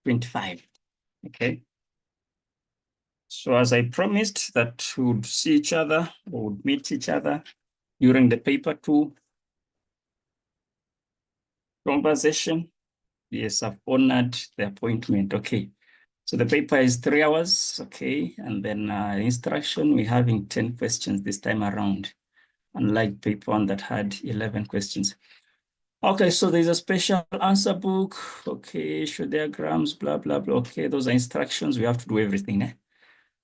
25. Okay. So as I promised that we would see each other, we would meet each other during the paper 2 conversation. Yes, I've honored the appointment. Okay. So the paper is 3 hours. Okay. And then instruction, we're having 10 questions this time around, unlike paper 1 that had 11 questions. Okay, so there's a special answer book. Okay, show diagrams, blah, blah, blah. Okay, those are instructions. We have to do everything. Eh?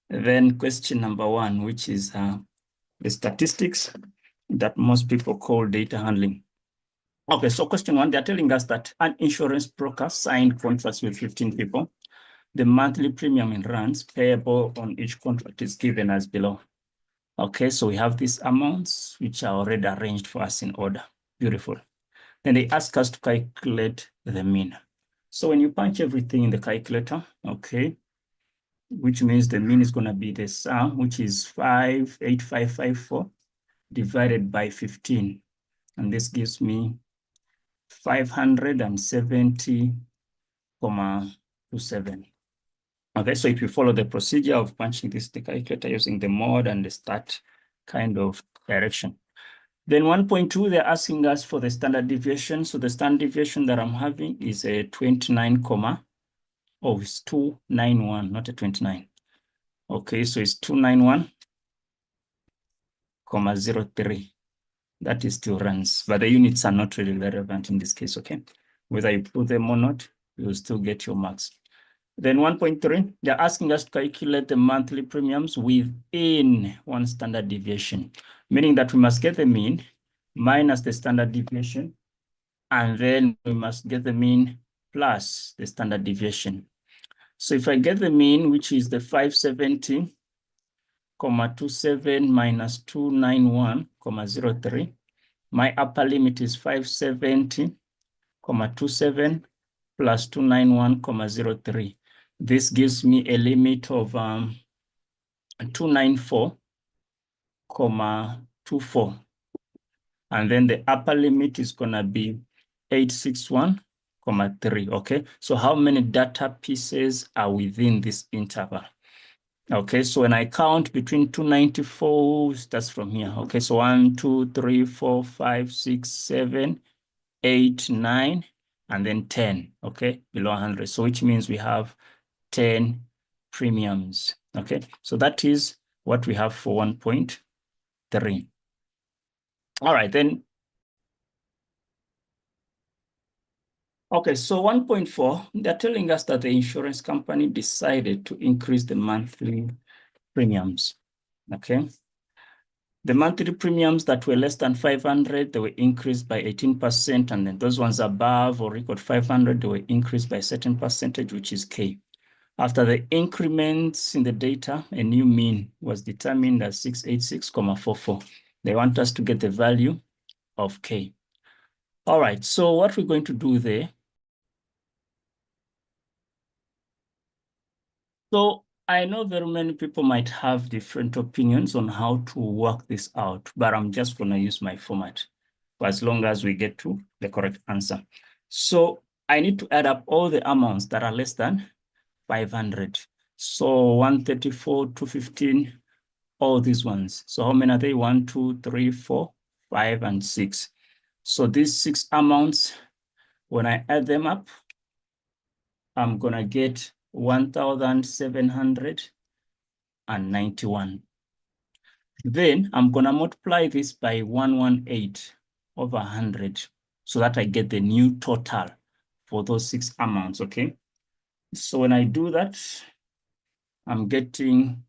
Then question number 1, which is the statistics that most people call data handling. Okay, so question 1, they're telling us that an insurance broker signed contracts with 15 people. The monthly premium in rands payable on each contract is given as below. Okay, so we have these amounts which are already arranged for us in order. Beautiful. Then they ask us to calculate the mean. So when you punch everything in the calculator, okay, which means the mean is going to be the sum, which is 58554 divided by 15. And this gives me 570.27. Okay, so if you follow the procedure of punching this in the calculator using the mod and the start kind of direction. Then 1.2, they're asking us for the standard deviation. So the standard deviation that I'm having is a 29, it's 291, not a 29. Okay, so it's 291.03. That is still runs, but the units are not really relevant in this case, okay? Whether you put them or not, you'll still get your marks. Then 1.3, they're asking us to calculate the monthly premiums within one standard deviation, meaning that we must get the mean minus the standard deviation, and then we must get the mean plus the standard deviation. So if I get the mean, which is the 570.27 minus 291.03, my upper limit is 570.27 plus 291.03. This gives me a limit of 294.24. And then the upper limit is going to be 861.3. Okay, so how many data pieces are within this interval? Okay, so when I count between 294, that's from here. Okay, so 1, 2, 3, 4, 5, 6, 7, 8, 9, and then 10. Okay, below 100. So which means we have 10 premiums. Okay, so that is what we have for 1.3. All right, then. Okay, so 1.4, they're telling us that the insurance company decided to increase the monthly premiums. Okay. The monthly premiums that were less than 500, they were increased by 18%. And then those ones above or equal to 500, they were increased by a certain percentage, which is K. After the increments in the data, a new mean was determined as 686.44. They want us to get the value of K. All right, so what we're going to do there. So I know very many people might have different opinions on how to work this out, but I'm just going to use my format for as long as we get to the correct answer. So I need to add up all the amounts that are less than 500. So 134, 215, all these ones. So how many are they? 1, 2, 3, 4, 5, and 6. So these 6 amounts, when I add them up, I'm going to get 1,791. Then I'm going to multiply this by 118 over 100 so that I get the new total for those 6 amounts, okay? So when I do that, I'm getting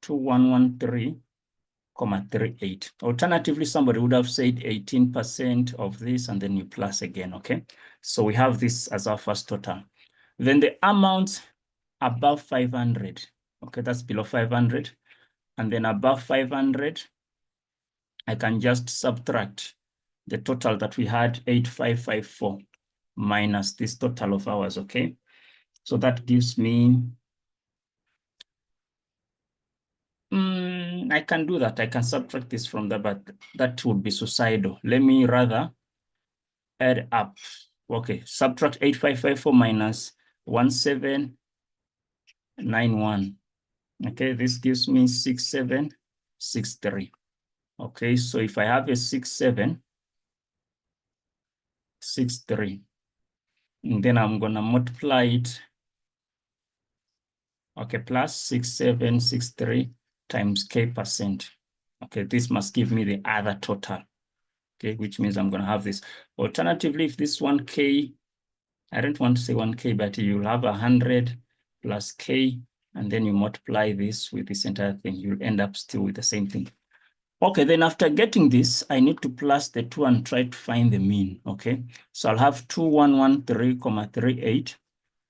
2113.38. Alternatively, somebody would have said 18% of this and then you plus again, okay? So we have this as our first total. Then the amounts above 500, okay, that's below 500. And then above 500, I can just subtract the total that we had, 8554, minus this total of ours, okay? So that gives me, I can do that. I can subtract this from that, but that would be suicidal. Let me rather add up. Okay, subtract 8554 minus 1791. Okay, this gives me 6763. Okay, so if I have a 6763, and then I'm gonna multiply it. Okay, plus 6763 times k%. Okay, this must give me the other total. Okay, which means I'm gonna have this. Alternatively, if this 1k, I don't want to say 1k, but you'll have 100 plus k, and then you multiply this with this entire thing, you'll end up still with the same thing. Okay, then after getting this, I need to plus the 2 and try to find the mean, okay? So I'll have 2113,38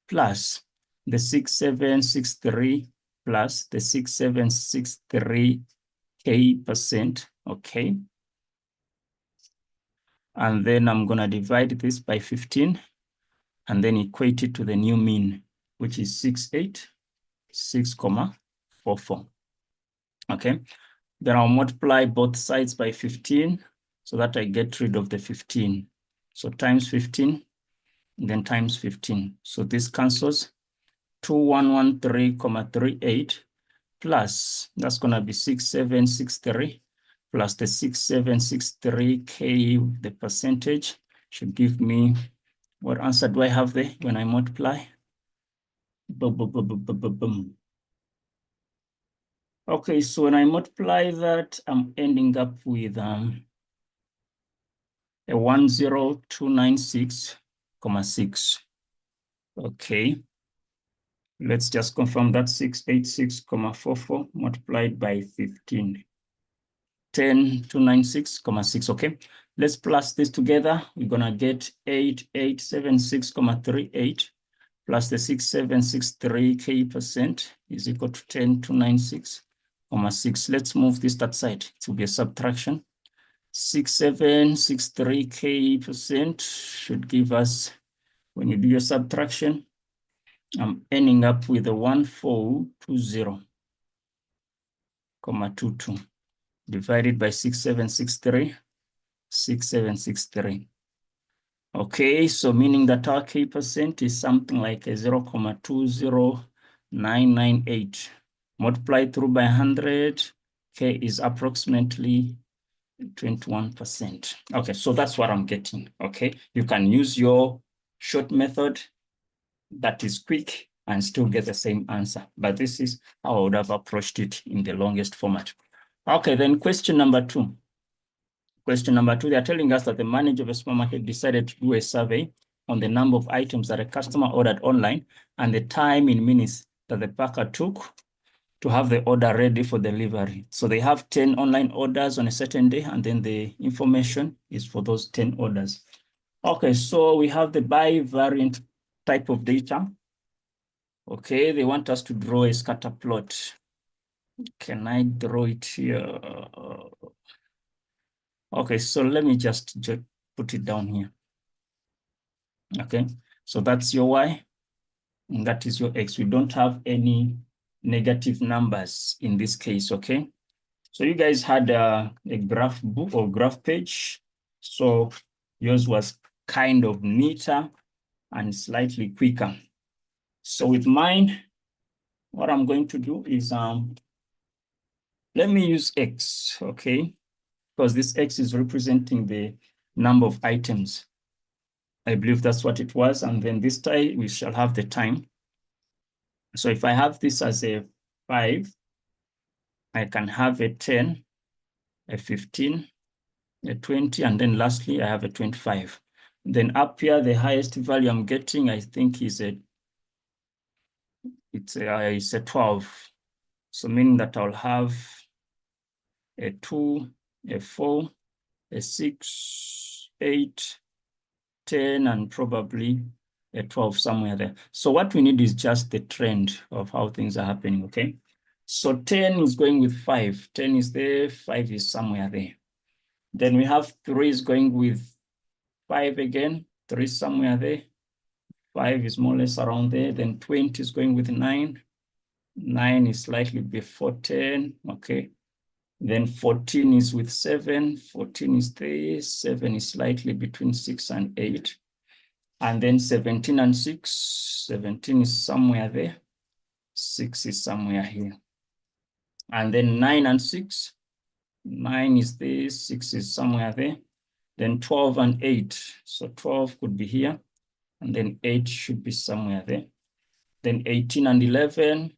plus the 6763 plus the 6763k%, okay? And then I'm gonna divide this by 15 and then equate it to the new mean, which is 686,44, okay? Then I'll multiply both sides by 15 so that I get rid of the 15. So times 15, and then times 15. So this cancels 2113,38 plus, that's gonna be 6763 plus the 6763k, the percentage should give me, what answer do I have there when I multiply? Boom, boom, boom, boom, boom, boom, boom. Okay, so when I multiply that, I'm ending up with a 10296,6. Okay, let's just confirm that 686,44 multiplied by 15. 10296,6. Okay, let's plus this together. We're gonna get 8876,38 plus the 6763k% is equal to 10296,6. Let's move this that side. It will be a subtraction. 6763k% should give us, when you do your subtraction, I'm ending up with a 1420,22 divided by 6763. Okay, so meaning that our k% is something like a 0.20998. Multiplied through by 100, k is approximately 21%. Okay, so that's what I'm getting, okay? You can use your short method that is quick and still get the same answer, but this is how I would have approached it in the longest format. Okay, then question number 2. Question number 2, they're telling us that the manager of a supermarket decided to do a survey on the number of items that a customer ordered online and the time in minutes that the packer took to have the order ready for delivery. So they have 10 online orders on a certain day, and then the information is for those 10 orders. Okay, so we have the bivariant type of data. Okay, they want us to draw a scatter plot. Can I draw it here? Okay, so let me just put it down here. Okay, so that's your y, and that is your x. We don't have any negative numbers in this case, okay? So you guys had a graph book or graph page. So yours was kind of neater and slightly quicker. So with mine, what I'm going to do is, let me use x, okay? Because this x is representing the number of items. I believe that's what it was. And then this time we shall have the time. So if I have this as a 5, I can have a 10, a 15, a 20, and then lastly, I have a 25. Then up here, the highest value I'm getting, I think is it's a 12. So meaning that I'll have a 2, a 4, a 6, 8, 10, and probably a 12 somewhere there. So what we need is just the trend of how things are happening, okay? So 10 is going with 5. 10 is there, 5 is somewhere there. Then we have 3 is going with 5 again, 3 is somewhere there. 5 is more or less around there. Then 20 is going with 9. 9 is slightly before 10, okay. Then 14 is with 7. 14 is there. 7 is slightly between 6 and 8. And then 17 and 6, 17 is somewhere there. 6 is somewhere here. And then 9 and 6, 9 is there, 6 is somewhere there. Then 12 and 8, so 12 could be here. And then 8 should be somewhere there. Then 18 and 11,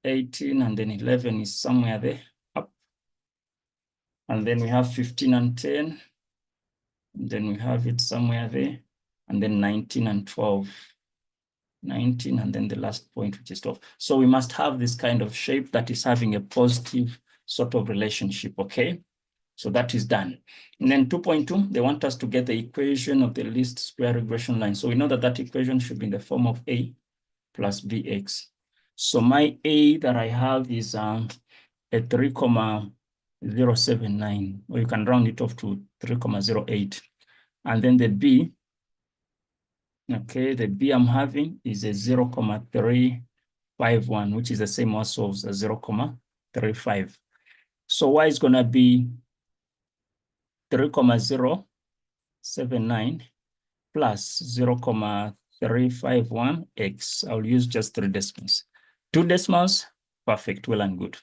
18 and then 11 is somewhere there, up. And then we have 15 and 10. And then we have it somewhere there. And then 19 and 12. 19 and then the last point, which is 12. So we must have this kind of shape that is having a positive sort of relationship, okay? So that is done. And then 2.2, they want us to get the equation of the least square regression line. So we know that that equation should be in the form of A plus BX. So my A that I have is a 3,079, or you can round it off to 3,08. And then the B, okay, the B I'm having is a 0,351, which is the same also as a 0,35. So Y is going to be 3,079 plus 0,351x. I'll use just 3 decimals. 2 decimals, perfect, well and good.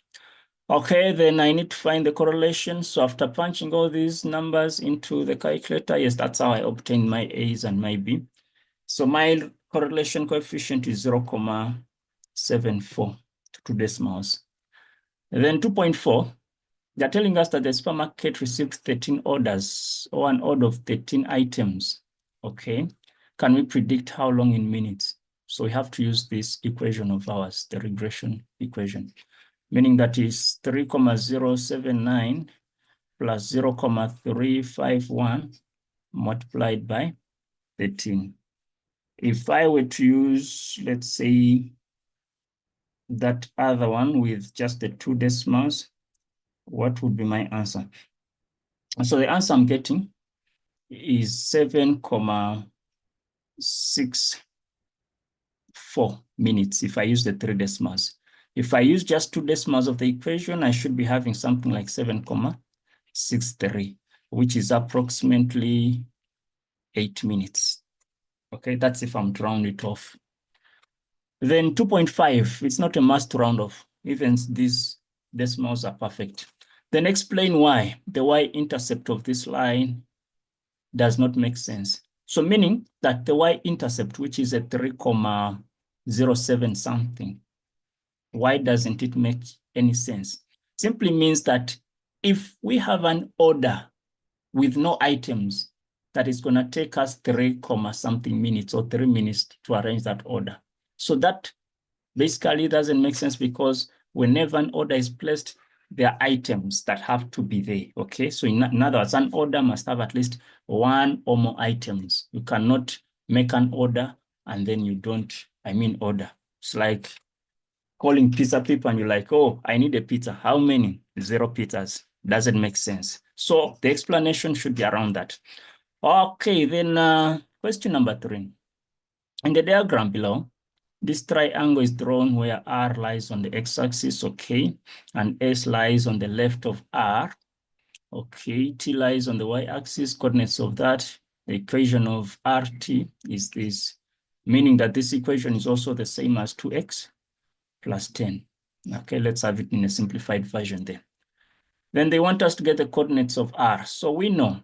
Okay, then I need to find the correlation. So after punching all these numbers into the calculator, yes, that's how I obtain my A's and my B. So my correlation coefficient is 0,74 to 2 decimals. And then 2.4, they're telling us that the supermarket received 13 orders or an order of 13 items. Okay, can we predict how long in minutes? So we have to use this equation of ours, the regression equation, meaning that is 3,079 plus 0,351 multiplied by 13. If I were to use, let's say, that other one with just the 2 decimals, what would be my answer? So the answer I'm getting is 7,64 minutes if I use the 3 decimals. If I use just 2 decimals of the equation, I should be having something like 7,63, which is approximately 8 minutes. Okay, that's if I'm to round it off. Then 2.5, it's not a must to round off. Even these decimals are perfect. Then explain why the y-intercept of this line does not make sense. So meaning that the y-intercept, which is a 3,07 something, why doesn't it make any sense? Simply means that if we have an order with no items, that is going to take us 3, something minutes or 3 minutes to arrange that order. So that basically doesn't make sense because whenever an order is placed, there are items that have to be there, okay? So in other words, an order must have at least 1 or more items. You cannot make an order and then you don't, order. It's like calling pizza people and you're like, oh, I need a pizza. How many? 0 pizzas. Doesn't make sense. So the explanation should be around that. Okay, then question number 3. In the diagram below, this triangle is drawn where R lies on the x-axis, okay, and S lies on the left of R, okay, T lies on the y-axis, coordinates of that. The equation of RT is this, meaning that this equation is also the same as 2x plus 10. Okay, let's have it in a simplified version there. Then they want us to get the coordinates of R. So we know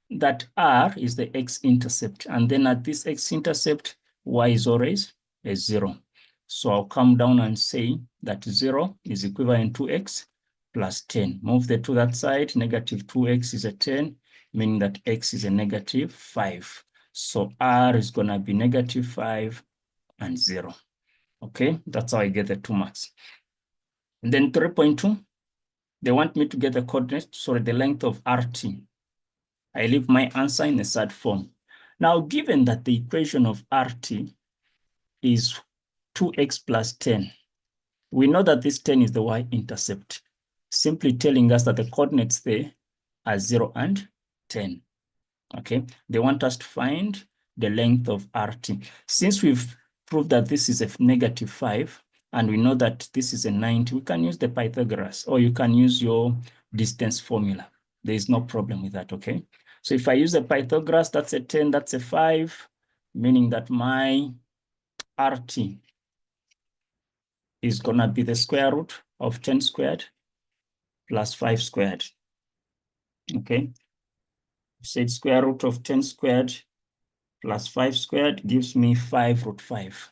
that R is the x-intercept, and then at this x-intercept, Y is always a 0. So I'll come down and say that 0 is equivalent to x plus 10. Move the 2 that side, negative 2x is a 10, meaning that x is a negative 5. So R is going to be negative 5 and 0. Okay, that's how I get the 2 marks. And then 3.2, they want me to get the coordinates, sorry, the length of RT. I leave my answer in the third form. Now, given that the equation of RT is 2x plus 10, we know that this 10 is the y-intercept, simply telling us that the coordinates there are 0 and 10. Okay, they want us to find the length of RT. Since we've proved that this is a negative 5, and we know that this is a 90, we can use the Pythagoras, or you can use your distance formula. There is no problem with that, okay? So if I use the Pythagoras, that's a 10, that's a 5, meaning that my RT is gonna be the square root of 10 squared plus 5 squared. Okay, say square root of 10 squared plus 5 squared gives me 5 root 5.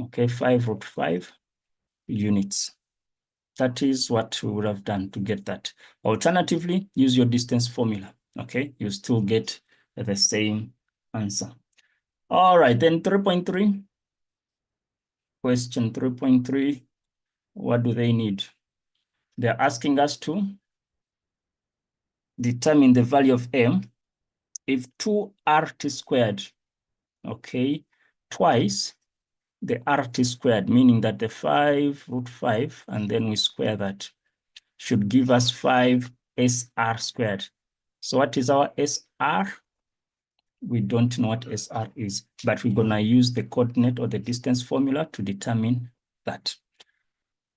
Okay, 5 root 5 units. That is what we would have done to get that. Alternatively, use your distance formula. Okay, you still get the same answer. All right, then 3.3. Question 3.3. What do they need? They're asking us to determine the value of m if 2RT squared, okay, twice the RT squared, meaning that the 5 root 5, and then we square that, should give us 5 SR squared. So what is our SR? We don't know what SR is, but we're gonna use the coordinate or the distance formula to determine that.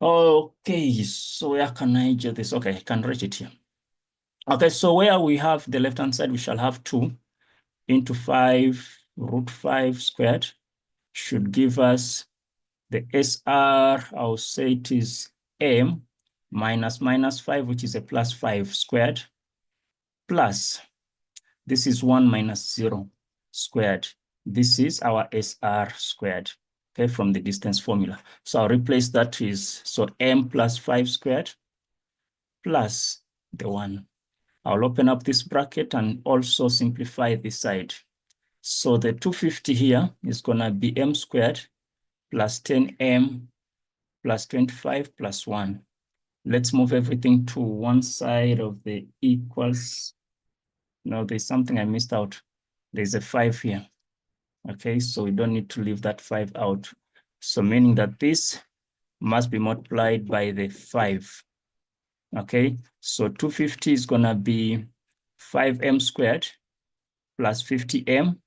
Okay, so where can I do this? Okay, I can write it here. Okay, so where we have the left-hand side, we shall have 2 into 5 root 5 squared should give us the SR, I'll say it is M minus 5, which is a plus 5 squared, plus, this is 1 minus 0 squared. This is our SR squared, okay, from the distance formula. So I'll replace that is, so M plus 5 squared plus the 1. I'll open up this bracket and also simplify this side. So the 250 here is gonna be M squared plus 10M plus 25 plus 1. Let's move everything to one side of the equals. No, there's something I missed out. There's a 5 here. Okay, so we don't need to leave that 5 out. So meaning that this must be multiplied by the 5. Okay, so 250 is gonna be 5M squared plus 50M,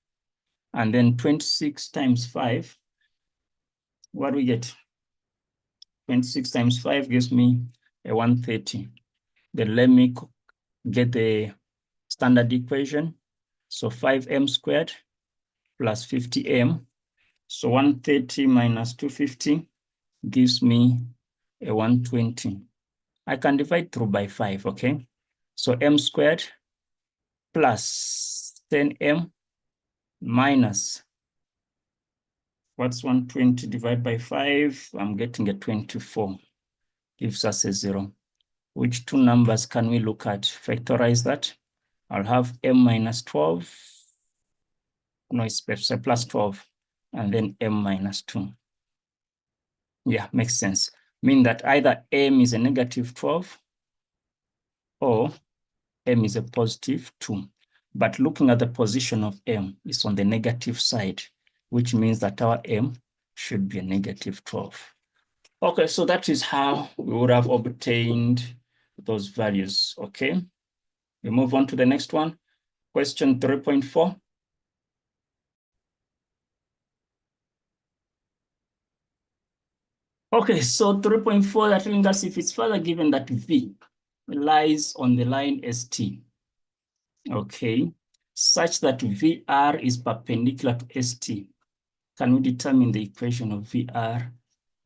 and then 26 times 5. What do we get? 26 times 5 gives me a 130. Then let me get the standard equation. So 5M squared plus 50M. So 130 minus 250 gives me a 120. I can divide through by 5, okay? So M squared plus 10M minus, what's 120 divided by 5? I'm getting a 24. Gives us a 0. Which two numbers can we look at? Factorize that. I'll have M minus 12. No, it's plus 12. And then M minus 2. Yeah, makes sense. Mean that either M is a negative 12 or M is a positive 2. But looking at the position of M, it's on the negative side, which means that our M should be a negative 12. Okay, so that is how we would have obtained those values, okay? We move on to the next one. Question 3.4. Okay, so 3.4, that telling us if it's further given that V lies on the line ST, okay, such that VR is perpendicular to ST, can we determine the equation of VR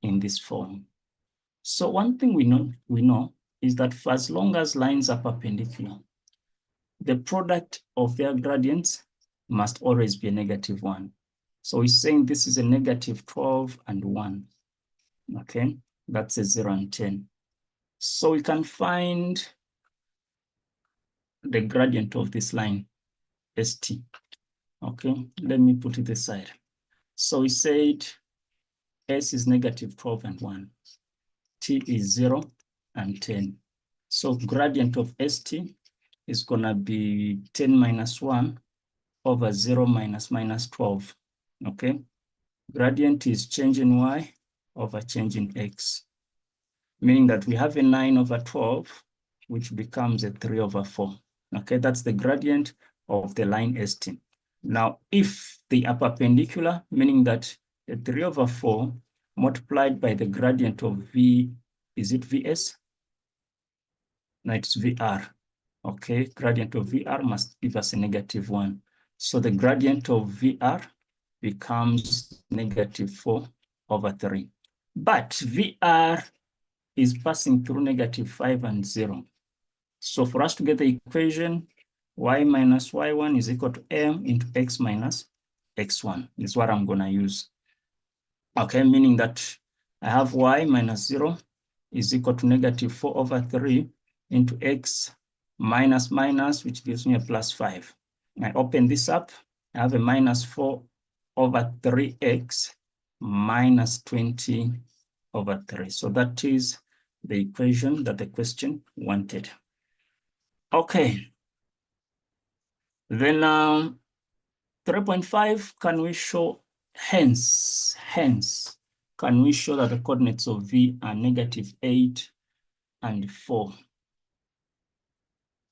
in this form? So one thing we know is that for as long as lines are perpendicular, the product of their gradients must always be a negative 1. So we're saying this is a negative 12 and 1. Okay, that's a 0 and 10. So we can find the gradient of this line, ST. Okay, let me put it aside. So we said S is negative 12 and 1. T is 0 and 10. So gradient of ST is gonna be 10 minus 1 over 0 minus 12. Okay, gradient is change in Y over change in X, meaning that we have a 9 over 12, which becomes a 3 over 4. Okay, that's the gradient of the line ST. Now, if they are perpendicular, meaning that the 3 over 4 multiplied by the gradient of V, is it VS? No, it's VR. Okay, gradient of VR must give us a negative 1. So the gradient of VR becomes -4/3. But VR is passing through -5 and 0. So for us to get the equation, y minus y1 is equal to m into x minus x1 is what I'm going to use. Okay, meaning that I have y minus 0 is equal to -4/3 into x minus minus, which gives me a +5. I open this up, I have a -4/3x minus 20/3. So that is the equation that the question wanted. Okay. Then 3.5, can we show, hence, can we show that the coordinates of V are -8 and 4?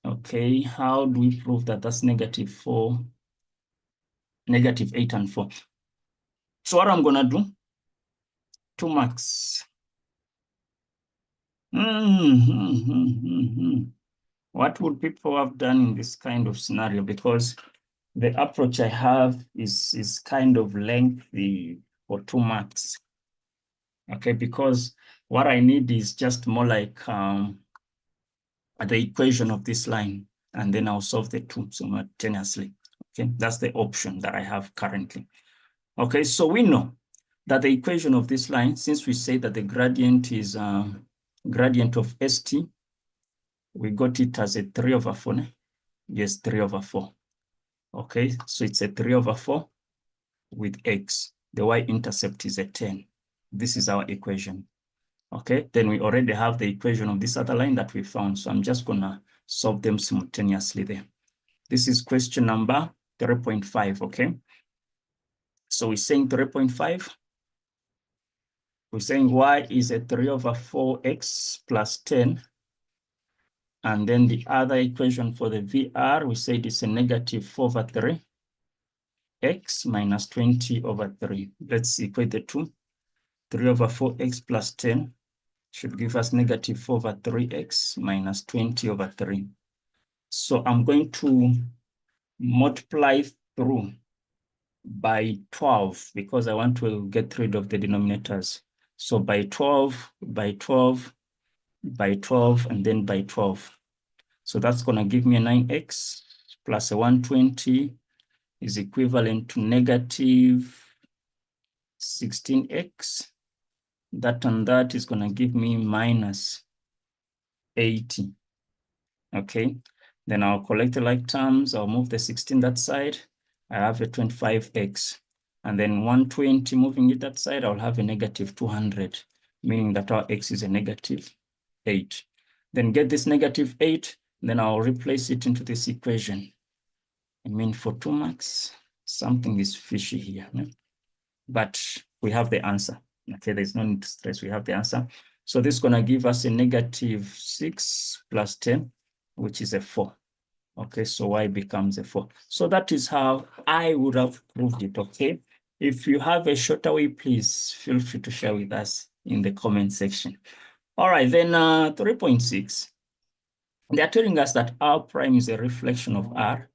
Okay, how do we prove that that's -8 and 4? So what I'm gonna do, 2 marks. What would people have done in this kind of scenario? Because the approach I have is kind of lengthy for 2 marks. Okay, because what I need is just more like the equation of this line, and then I'll solve the two simultaneously. Okay, that's the option that I have currently. Okay, so we know that the equation of this line, since we say that the gradient is gradient of ST, we got it as a 3/4. Yes, 3/4. Okay, so it's a 3/4 with x. The y-intercept is a 10. This is our equation. Okay, then we already have the equation of this other line that we found. So I'm just gonna solve them simultaneously there. This is question number 3.5, okay? So we're saying 3.5. We're saying y is a 3/4x plus 10. And then the other equation for the VR, we said it's a -4/3 x minus 20/3. Let's equate the two. 3/4x plus 10 should give us -4/3x minus 20/3. So I'm going to multiply through by 12 because I want to get rid of the denominators. So by 12, by 12, by 12, and then by 12. So that's going to give me a 9x plus a 120 is equivalent to -16x. That and that is going to give me -80. Okay, then I'll collect the like terms. I'll move the 16 that side. I have a 25x. And then 120 moving it that side, I'll have a -200, meaning that our x is a -8. Then get this -8, then I'll replace it into this equation. I mean, for 2 marks, something is fishy here. No? But we have the answer. Okay, there's no need to stress. We have the answer. So this is going to give us a -6 plus 10, which is a 4. Okay, so y becomes a 4. So that is how I would have proved it, okay? If you have a shorter way, please feel free to share with us in the comment section. All right, then 3.6. They are telling us that R prime is a reflection of R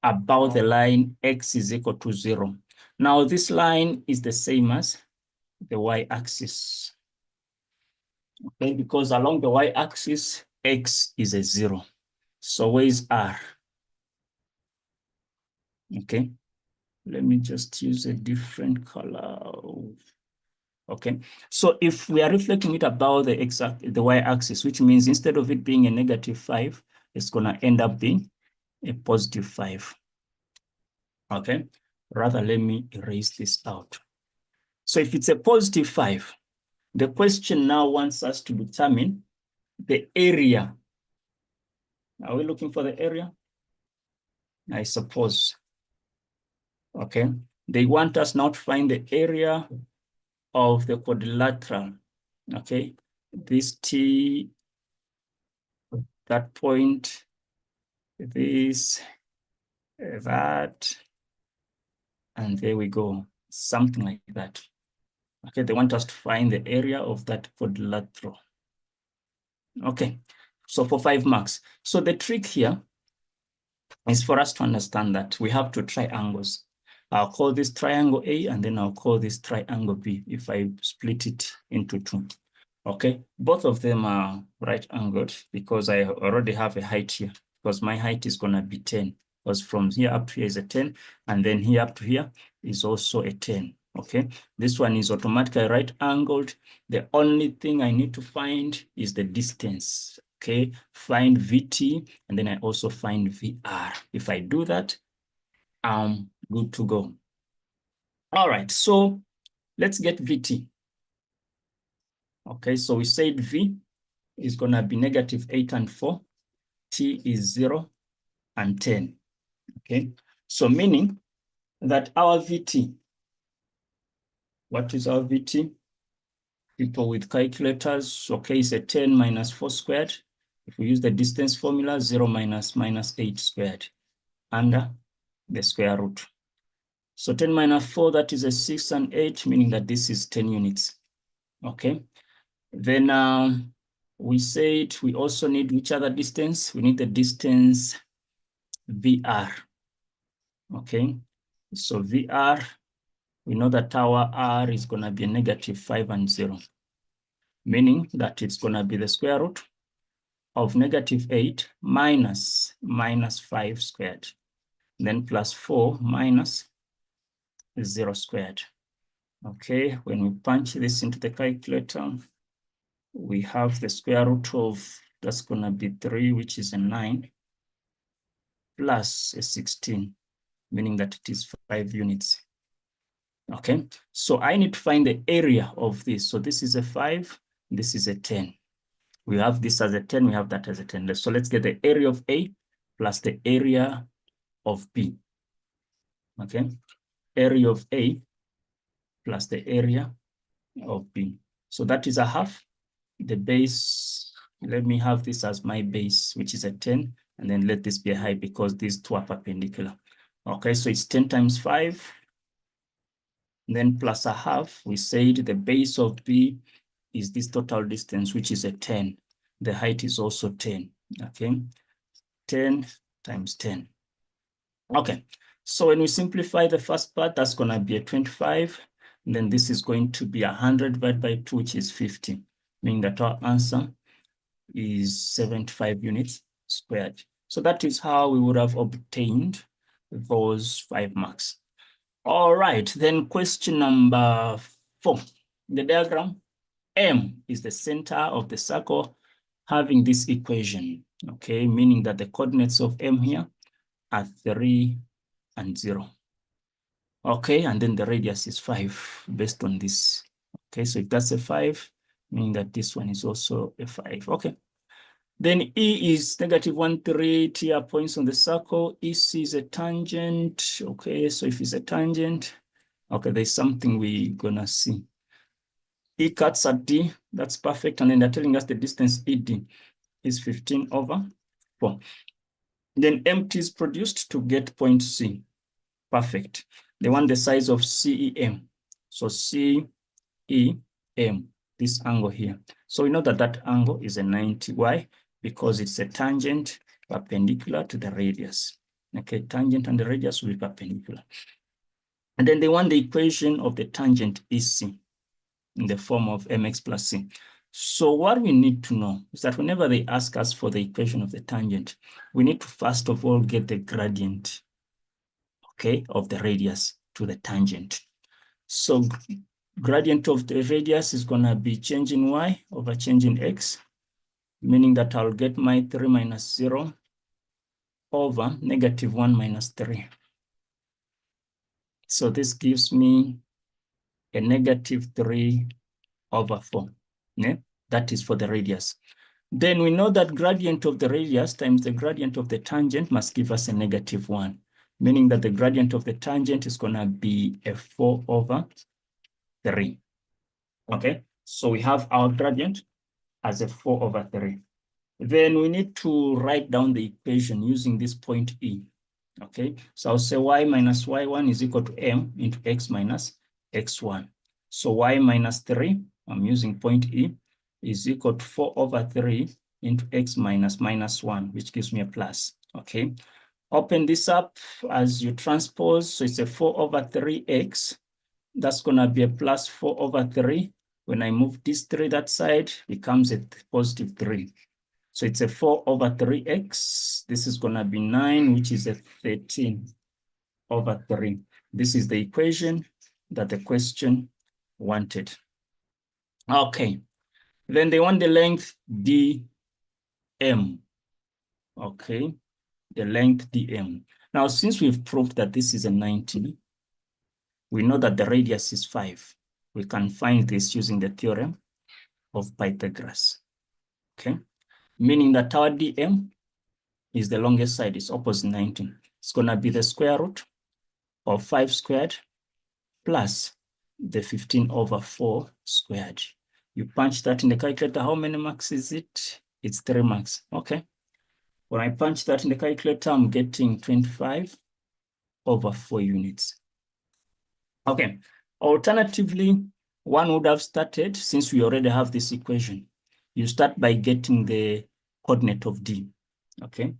about the line x is equal to 0. Now, this line is the same as the y-axis. Okay, because along the y-axis, x is a 0. So where is R? Okay, let me just use a different color. Okay, so if we are reflecting it about the y-axis, which means instead of it being a -5, it's going to end up being a +5. Okay, rather let me erase this out. So if it's a +5, the question now wants us to determine the area. Are we looking for the area? I suppose. Okay, they want us now to find the area of the quadrilateral. Okay, this T, that point, this, that, and there we go, something like that. Okay, they want us to find the area of that quadrilateral. Okay, so for 5 marks. So the trick here is for us to understand that we have two triangles. I'll call this triangle A, and then I'll call this triangle B if I split it into two. Okay, both of them are right angled because I already have a height here, because my height is going to be 10, because from here up to here is a 10, and then here up to here is also a 10. Okay, this one is automatically right angled. The only thing I need to find is the distance. Okay, find VT, and then I also find VR. If I do that, I'm good to go. All right, so let's get VT. Okay, so we said V is going to be negative 8 and 4. T is 0 and 10. Okay, so meaning that our VT, what is our VT? People with calculators, okay, is a 10 minus 4 squared. If we use the distance formula, 0 minus 8 squared under the square root. So 10 minus 4, that is a 6 and 8, meaning that this is 10 units. Okay, then we said we also need which other distance? We need the distance VR. Okay, so VR, we know that our R is going to be a negative 5 and 0, meaning that it's going to be the square root of negative 8 minus 5 squared, then plus 4 minus 0 squared. Okay, when we punch this into the calculator, we have the square root of, that's going to be 3, which is a 9, plus a 16, meaning that it is 5 units. Okay, so I need to find the area of this. So this is a 5, this is a 10. We have this as a 10, we have that as a 10. So let's get the area of A plus the area of B. Okay, area of A plus the area of B. So that is a half. The base, let me have this as my base, which is a 10, and then let this be a height because these two are perpendicular. Okay, so it's 10 times 5, then plus a half. We said the base of B is this total distance, which is a 10. The height is also 10, okay? 10 times 10. Okay, so when we simplify the first part, that's gonna be a 25, and then this is going to be 100 divided by 2, which is 50, meaning that our answer is 75 units squared. So that is how we would have obtained those 5 marks. All right, then question number 4. The diagram, M is the center of the circle having this equation, okay, meaning that the coordinates of M here are 3 and 0. Okay, and then the radius is 5 based on this. Okay, so if that's a 5, meaning that this one is also a 5. Okay. Then E is negative 1, 3, T are points on the circle. EC is a tangent. Okay, so if it's a tangent, okay, there's something we're gonna see. E cuts at D, that's perfect. And then they're telling us the distance ED is 15 over 4. Then MT is produced to get point C. Perfect. They want the size of CEM. So CEM, this angle here. So we know that that angle is a 90. Why? Because it's a tangent perpendicular to the radius. Okay, tangent and the radius will be perpendicular. And then they want the equation of the tangent EC in the form of mx plus c. So what we need to know is that whenever they ask us for the equation of the tangent, we need to first of all get the gradient, okay, of the radius to the tangent. So gradient of the radius is going to be change in y over change in x, meaning that I'll get my 3 minus 0 over negative 1 minus 3. So this gives me a negative 3 over 4. Yeah? That is for the radius. Then we know that gradient of the radius times the gradient of the tangent must give us a negative 1, meaning that the gradient of the tangent is going to be a 4 over 3. Okay, so we have our gradient as a 4 over 3. Then we need to write down the equation using this point E. Okay, so I'll say y minus y1 is equal to m into x minus x1. So y minus 3, I'm using point E, is equal to 4 over 3 into x minus minus 1, which gives me a plus. Okay, Open this up as you transpose. So it's a 4 over 3x. That's going to be a plus 4 over 3. When I move this 3 that side, becomes a positive 3. So it's a 4 over 3x. This is going to be 9, which is a 13 over 3. This is the equation that the question wanted. Okay. Then they want the length dm. Okay. The length dm. Now, since we've proved that this is a 90, we know that the radius is 5. We can find this using the theorem of Pythagoras. Okay. Meaning that our dm is the longest side, is opposite 90. It's going to be the square root of 5 squared plus the 15 over 4 squared. You punch that in the calculator. How many marks is it? It's 3 marks. Okay. When I punch that in the calculator, I'm getting 25 over 4 units. Okay. Alternatively, one would have started, since we already have this equation, you start by getting the coordinate of D. Okay.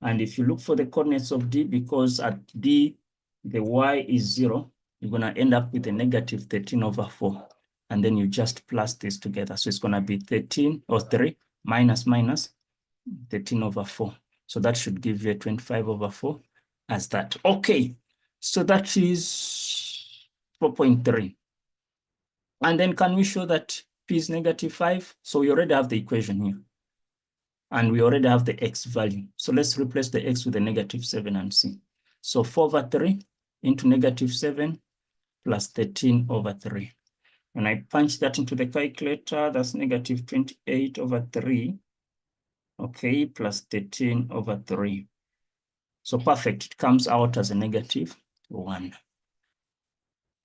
And if you look for the coordinates of D, because at D, the y is 0, you're going to end up with a negative 13 over 4. And then you just plus this together. So it's going to be 13 or 3 minus 13 over 4. So that should give you a 25 over 4 as that. Okay. So that is 4.3. And then can we show that P is negative 5? So we already have the equation here. And we already have the x value. So let's replace the x with the negative 7 and see. So 4 over 3 into negative 7 plus 13 over 3. When I punch that into the calculator, that's negative 28 over 3. Okay, plus 13 over 3. So perfect. It comes out as a negative 1.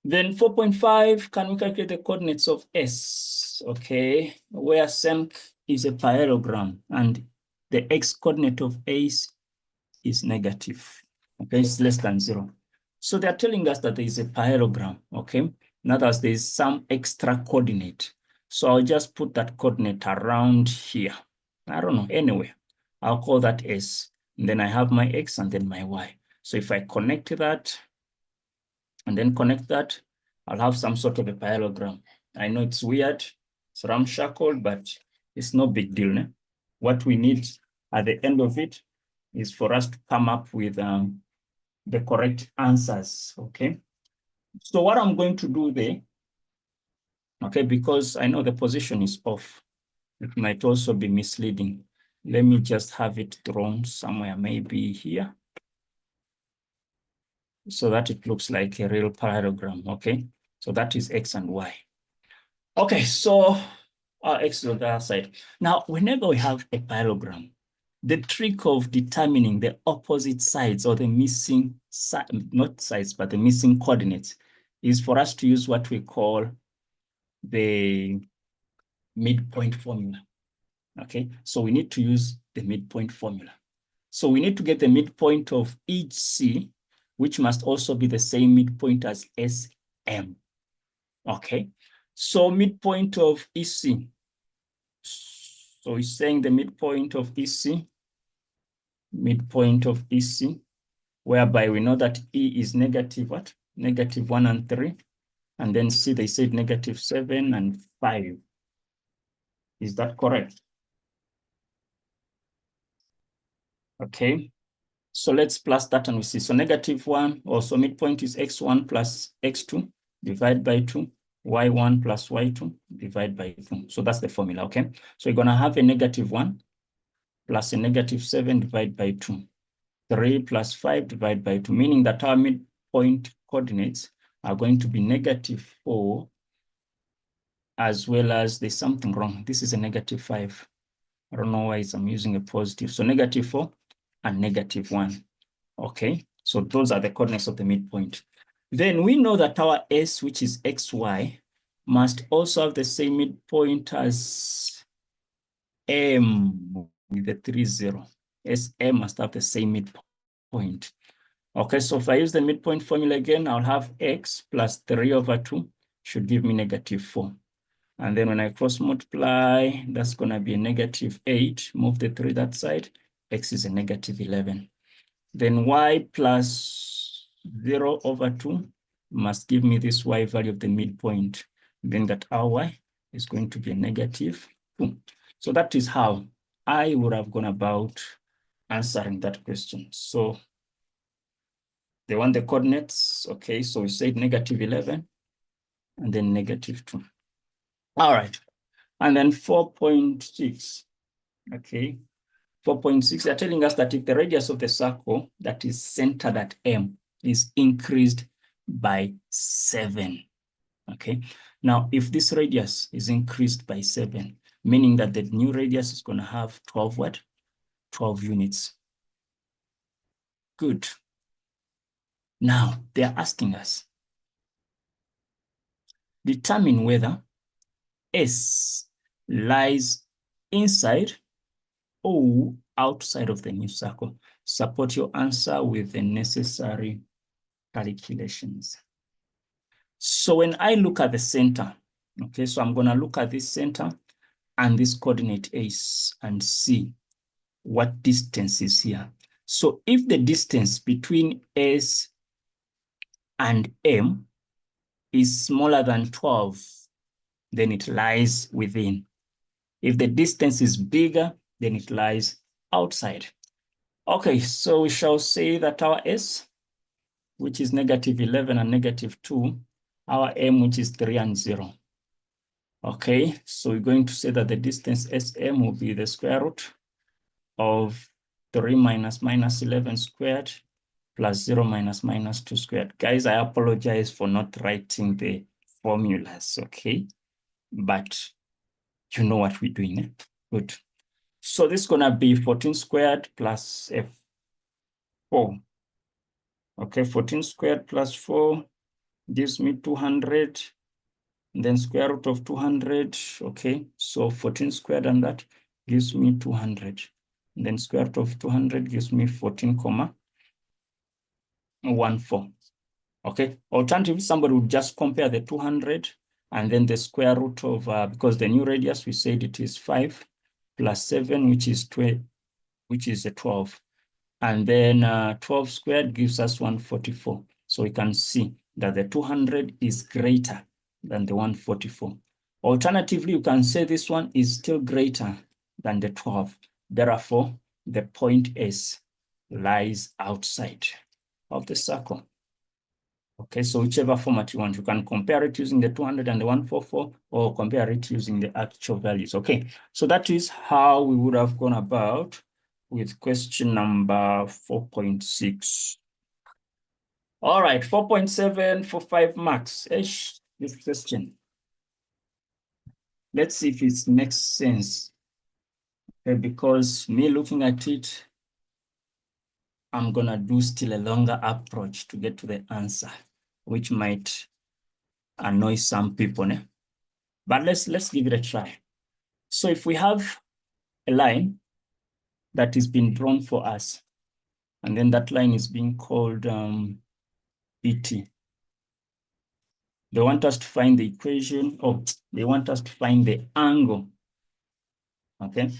Then 4.5, can we calculate the coordinates of S? Okay, where SEMC is a parallelogram and the x coordinate of S is negative. Okay, it's less than 0. So they're telling us that there is a parallelogram. Okay, in other words, there is some extra coordinate. So I'll just put that coordinate around here. I don't know, anyway. I'll call that S. And then I have my x and then my y. So if I connect that and then connect that, I'll have some sort of a parallelogram. I know it's weird, it's ramshackle, but it's no big deal. Ne? What we need at the end of it is for us to come up with the correct answers, okay? So what I'm going to do there, okay, because I know the position is off, it might also be misleading. Let me just have it drawn somewhere, maybe here, so that it looks like a real parallelogram, okay? So that is X and Y. Okay, so X is on the other side. Now, whenever we have a parallelogram, the trick of determining the opposite sides or the missing, not sides, but the missing coordinates is for us to use what we call the midpoint formula. Okay, so we need to use the midpoint formula. So we need to get the midpoint of each C, which must also be the same midpoint as SM. Okay, so midpoint of EC. So it's saying the midpoint of EC, whereby we know that E is negative what? Negative 1 and 3. And then C, they said negative 7 and 5. Is that correct? Okay. So let's plus that and we see. So negative 1, also midpoint is x1 plus x2, divide by 2, y1 plus y2, divide by 2. So that's the formula, okay? So you're going to have a negative 1 plus a negative 7, divide by 2. 3 plus 5, divide by 2, meaning that our midpoint coordinates are going to be negative 4, as well as there's something wrong. This is a negative 5. I don't know why I'm using a positive. So negative 4 and negative 1. Okay, so those are the coordinates of the midpoint. Then we know that our S, which is xy, must also have the same midpoint as M with the 3, 0. SM must have the same midpoint. Okay, so if I use the midpoint formula again, I'll have x plus 3 over 2 should give me negative 4. And then when I cross multiply, that's going to be a negative 8. Move the 3 that side. X is a negative 11. Then y plus 0/2 must give me this y value of the midpoint. Then that our y is going to be a -2. So that is how I would have gone about answering that question. So they want the coordinates. Okay, so we said -11 and then -2. All right. And then 4.6. Okay. 4.6, they're telling us that if the radius of the circle that is centered at M is increased by 7. Okay. Now, if this radius is increased by 7, meaning that the new radius is going to have 12 what? 12 units. Good. Now, they're asking us, determine whether S lies inside or outside of the new circle. Support your answer with the necessary calculations. So when I look at the center, okay, so I'm going to look at this center and this coordinate S and see what distance is here. So if the distance between S and M is smaller than 12, then it lies within. If the distance is bigger, then it lies outside. Okay, so we shall say that our S, which is -11 and -2, our M, which is 3 and 0. Okay, so we're going to say that the distance SM will be the square root of 3 minus -11 squared plus 0 minus -2 squared. Guys, I apologize for not writing the formulas, okay? But you know what we're doing, eh? Good. So this is going to be 14 squared plus 4. Okay, 14 squared plus 4 gives me 200. And then square root of 200, okay? So 14 squared and that gives me 200. And then square root of 200 gives me 14,14. Okay, alternatively, somebody would just compare the 200 and then the square root of, because the new radius, we said it is 5 plus 7, which is 12, which is a 12. And then 12 squared gives us 144. So we can see that the 200 is greater than the 144. Alternatively, you can say this one is still greater than the 12. Therefore, the point S lies outside of the circle. Okay, so whichever format you want, you can compare it using the 200 and the 144, or compare it using the actual values. Okay, so that is how we would have gone about with question number 4.6. All right, 4.7 for 5 marks. This question. Let's see if it makes sense. Okay, because me looking at it, I'm gonna do still a longer approach to get to the answer, which might annoy some people. But let's give it a try. So if we have a line that is being drawn for us, and then that line is being called BT. They want us to find the equation, or they want us to find the angle, okay?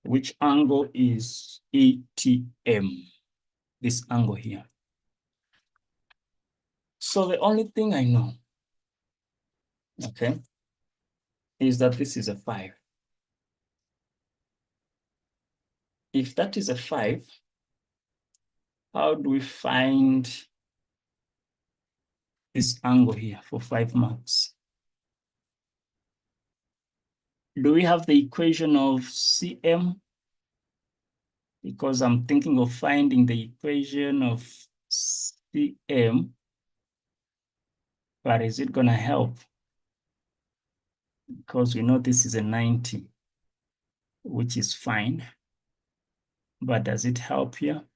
Which angle is ATM, this angle here. So the only thing I know, okay, is that this is a 5. If that is a 5, how do we find this angle here for 5 marks? Do we have the equation of CM? Because I'm thinking of finding the equation of CM, but is it gonna help? Because we know this is a 90, which is fine, but does it help here?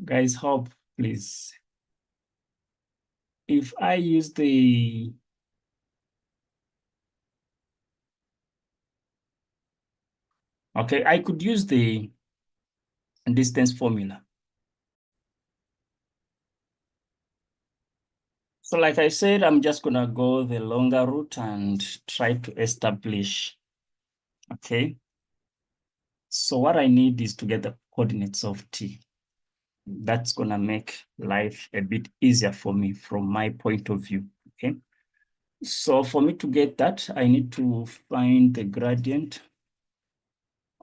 Guys, help, please. If I use the okay, I could use the distance formula. So like I said, I'm just gonna go the longer route and try to establish, okay, So what I need is to get the coordinates of t. That's gonna make life a bit easier for me from my point of view, okay? So for me to get that, I need to find the gradient.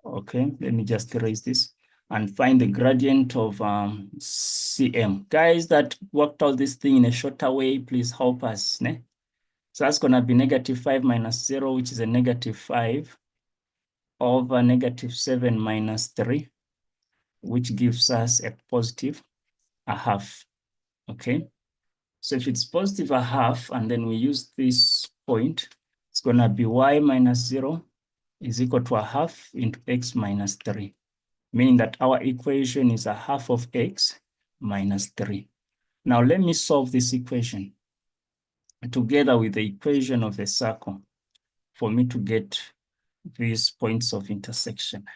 Okay, let me just erase this and find the gradient of Cm. Guys that worked out this thing in a shorter way, please help us. Ne? So that's gonna be -5 minus 0, which is a -5 over -7 minus 3, which gives us a positive 1/2, okay? So if it's positive 1/2, and then we use this point, it's gonna be y minus 0 is equal to 1/2 into x minus 3, meaning that our equation is 1/2 of x minus 3. Now let me solve this equation together with the equation of the circle for me to get these points of intersection.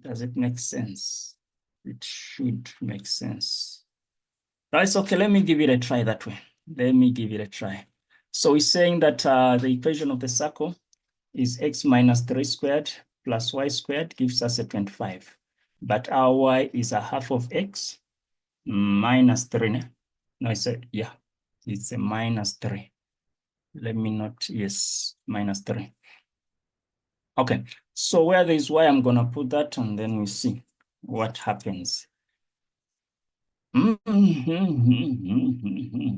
Does it make sense? It should make sense. That's okay, let me give it a try that way. Let me give it a try. So we're saying that the equation of the circle is x minus 3 squared plus y squared gives us a 25. But our y is 1/2 of x minus 3. No, it's a, yeah, it's a minus 3. Let me not, yes, minus 3. Okay, so where there is y, I'm gonna put that and then we see what happens.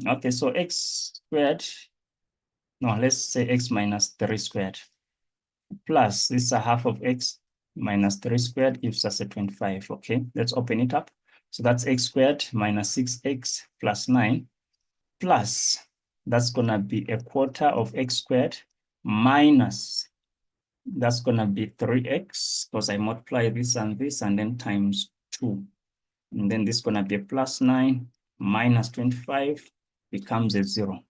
Okay, so x squared, no, let's say x minus 3 squared plus this is 1/2 of x minus 3 squared gives us a 25. Okay, let's open it up. So that's x squared minus 6x plus 9 plus, that's gonna be a quarter of x squared minus, that's gonna be 3x because I multiply this and then times 2. And then this is gonna be a plus 9 minus 25 becomes a 0.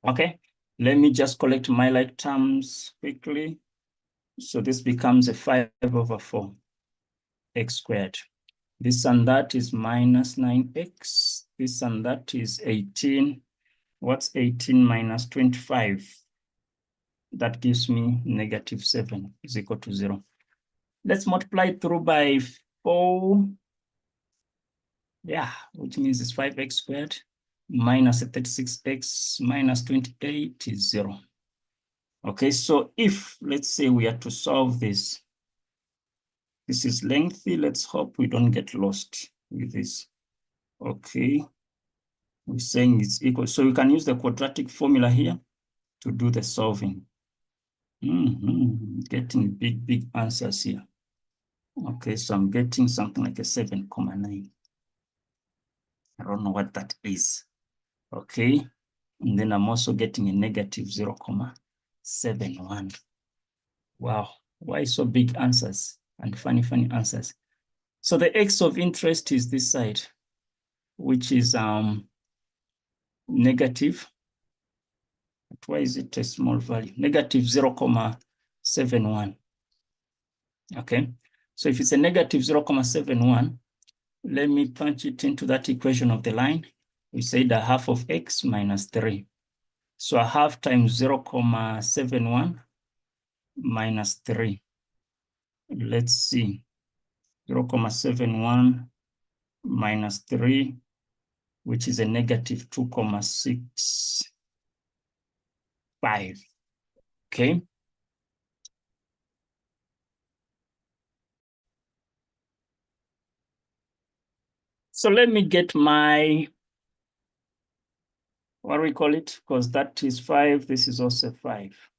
Okay, let me just collect my like terms quickly. So this becomes a 5 over 4 x squared. This and that is minus 9x. This and that is 18. What's 18 minus 25? That gives me -7 is equal to 0. Let's multiply through by 4. Yeah, which means it's 5x squared minus 36x minus 28 is 0. Okay, so if, let's say we are to solve this, this is lengthy. Let's hope we don't get lost with this. Okay, we're saying it's equal. So we can use the quadratic formula here to do the solving. Getting big answers here. Okay, so I'm getting something like a 7,9. I don't know what that is. Okay, and then I'm also getting a -0,71. Wow, why so big answers and funny answers? So the x of interest is this side, which is negative. Why is it a small value? -0,71. Okay, so if it's a -0,71, let me punch it into that equation of the line. We said 1/2 of x minus 3. So 1/2 times 0,71 minus 3. Let's see, 0,71 minus 3, which is a -2,65. Okay. So let me get my, what do we call it? Because that is 5, this is also 5.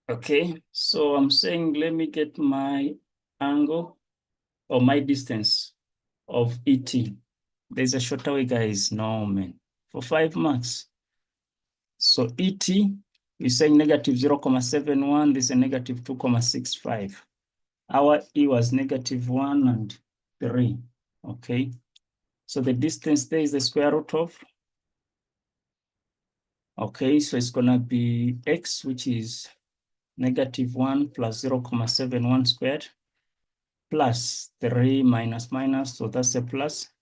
Okay, so I'm saying let me get my angle or my distance of ET. There's a shorter way, guys. No, man. For 5 marks. So ET, we're saying -0,71. This is a -2,65. Our E was -1 and 3. Okay. So the distance there is the square root of. Okay, so it's gonna be x, which is -1 plus 0,71 squared plus 3 minus, so that's a plus.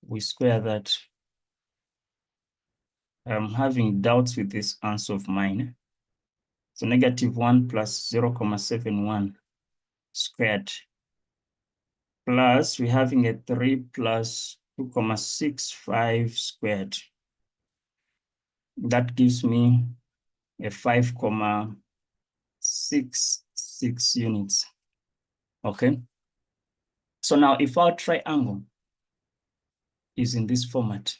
We square that. I'm having doubts with this answer of mine. So -1 plus 0.71 squared. Plus, we're having a 3 plus 2.65 squared. That gives me a 5.66 units. Okay. So now if our triangle is in this format,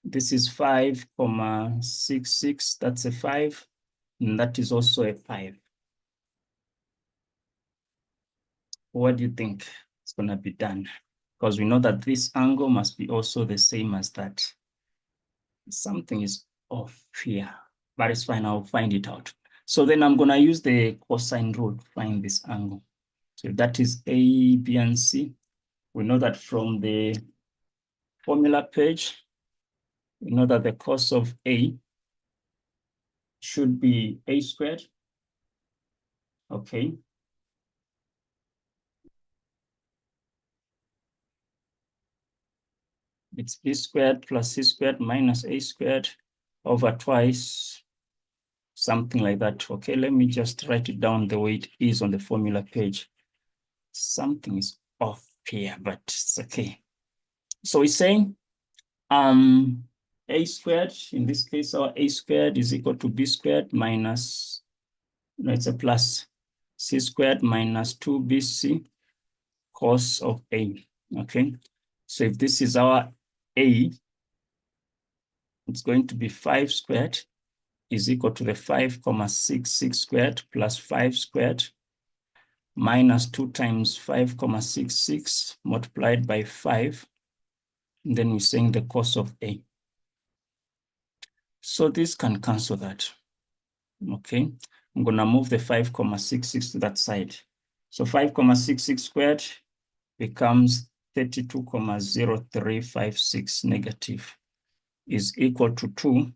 this is 5.66, that's a 5, and that is also a 5. What do you think is going to be done? Because we know that this angle must be also the same as that. Something is off here, but it's fine, I'll find it out. So then I'm going to use the cosine rule to find this angle. So if that is A, B, and C, we know that from the formula page, we know that the cos of A should be A squared. Okay. It's B squared plus C squared minus A squared over twice, something like that. Okay, let me just write it down the way it is on the formula page. Something is off here, but it's okay. So it's saying A squared, in this case, our A squared is equal to B squared minus, no, it's a plus, C squared minus 2BC cos of A, okay? So if this is our A, it's going to be 5 squared is equal to the 5.66 squared plus 5 squared minus 2 times 5.66 multiplied by 5. And then we're saying the cos of A. So this can cancel that. Okay, I'm going to move the 5.66 to that side. So 5.66 squared becomes 32.0356 negative is equal to 2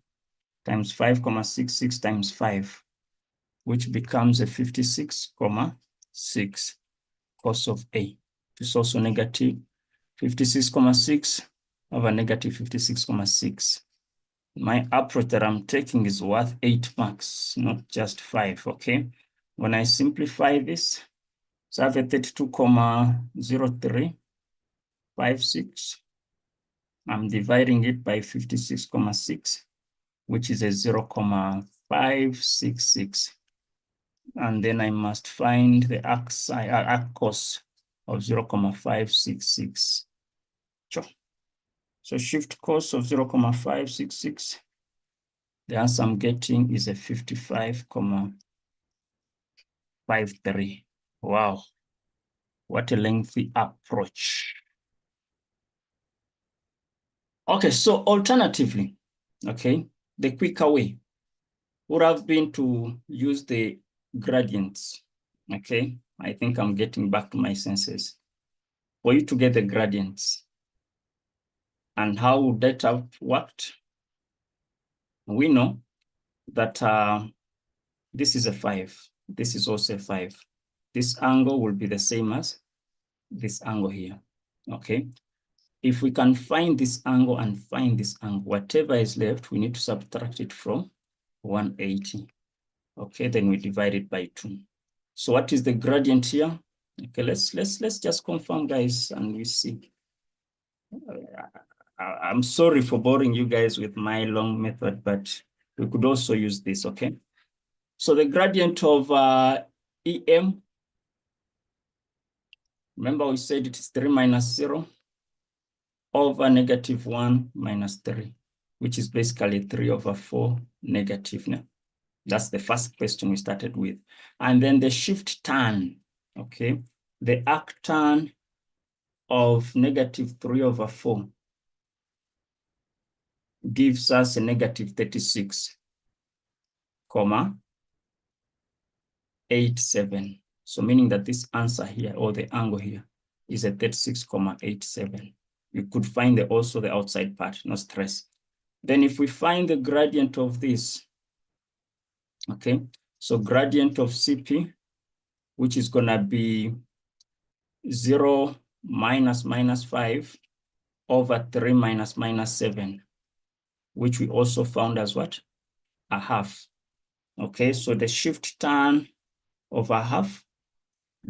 times 5.66 times 5, which becomes a 56.6 cos of A. It's also negative 56.6 over negative 56.6. My approach that I'm taking is worth 8 marks, not just 5, okay? When I simplify this, so I have a 32.0356. I'm dividing it by 56.6, which is a 0.566. And then I must find the arc cos of 0.566. Sure. So shift cos of 0.566. The answer I'm getting is a 55.53. Wow. What a lengthy approach. Okay, so alternatively, okay, the quicker way would have been to use the gradients. Okay, I think I'm getting back to my senses. For you to get the gradients. And how would that have worked? We know that this is a 5. This is also a 5. This angle will be the same as this angle here. Okay. If we can find this angle and find this angle, whatever is left, we need to subtract it from 180. Okay, then we divide it by 2. So what is the gradient here? Okay, let's just confirm, guys, and we see. I'm sorry for boring you guys with my long method, but we could also use this, okay? So the gradient of EM, remember we said it is 3 minus 0 over -1 minus 3, which is basically 3 over 4 negative. No? That's the first question we started with. And then the shift tan, okay? The arctan of -3 over 4 gives us a -36.87. So meaning that this answer here, or the angle here, is a 36.87. You could find also the outside part, no stress. Then if we find the gradient of this, okay, so gradient of CP, which is gonna be 0 minus -5 over 3 minus -7, which we also found as what? A half. Okay, so the shift tan over half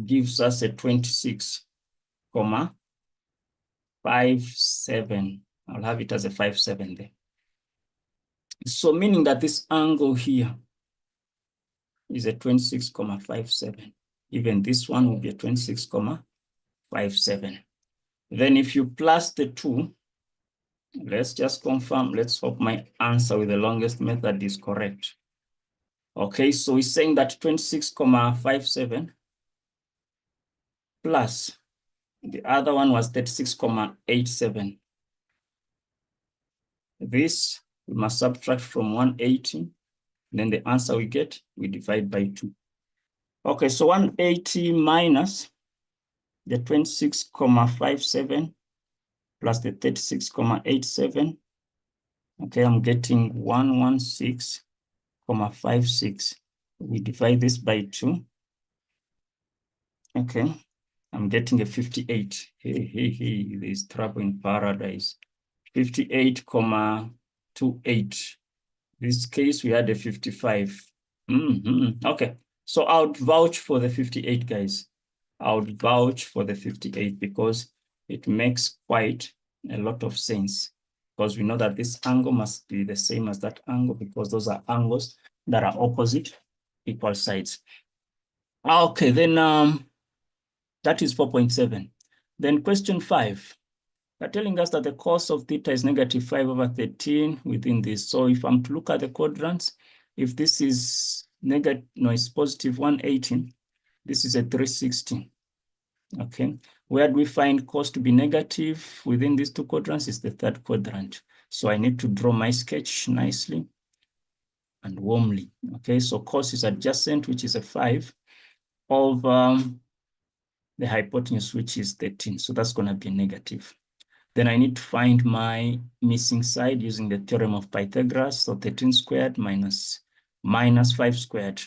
gives us a 26,57. I'll have it as a 57 there. So meaning that this angle here is a 26,57. Even this one will be a 26,57. Then if you plus the two, let's just confirm. Let's hope my answer with the longest method is correct. Okay, so it's saying that 26,57 plus the other one was 36,87. This we must subtract from 180. Then the answer we get, we divide by 2. Okay, so 180 minus the 26,57 plus the 36,87. Okay, I'm getting 116,56. We divide this by 2. Okay, I'm getting a 58. Hey, there's trouble in paradise. 58,28. This case, we had a 55. Okay, so I would vouch for the 58, guys. I would vouch for the 58 because it makes quite a lot of sense. Because we know that this angle must be the same as that angle because those are angles that are opposite equal sides. Okay, then that is 4.7. Then question 5. They're telling us that the cos of theta is -5/13 within this. So if I'm to look at the quadrants, if this is negative, no, it's positive 118, this is a 360. Okay, where do we find cos to be negative within these two quadrants? Is the third quadrant. So I need to draw my sketch nicely and warmly. Okay, so cos is adjacent, which is a 5, of the hypotenuse, which is 13. So that's going to be negative. Then I need to find my missing side using the theorem of Pythagoras. So 13 squared minus 5 squared.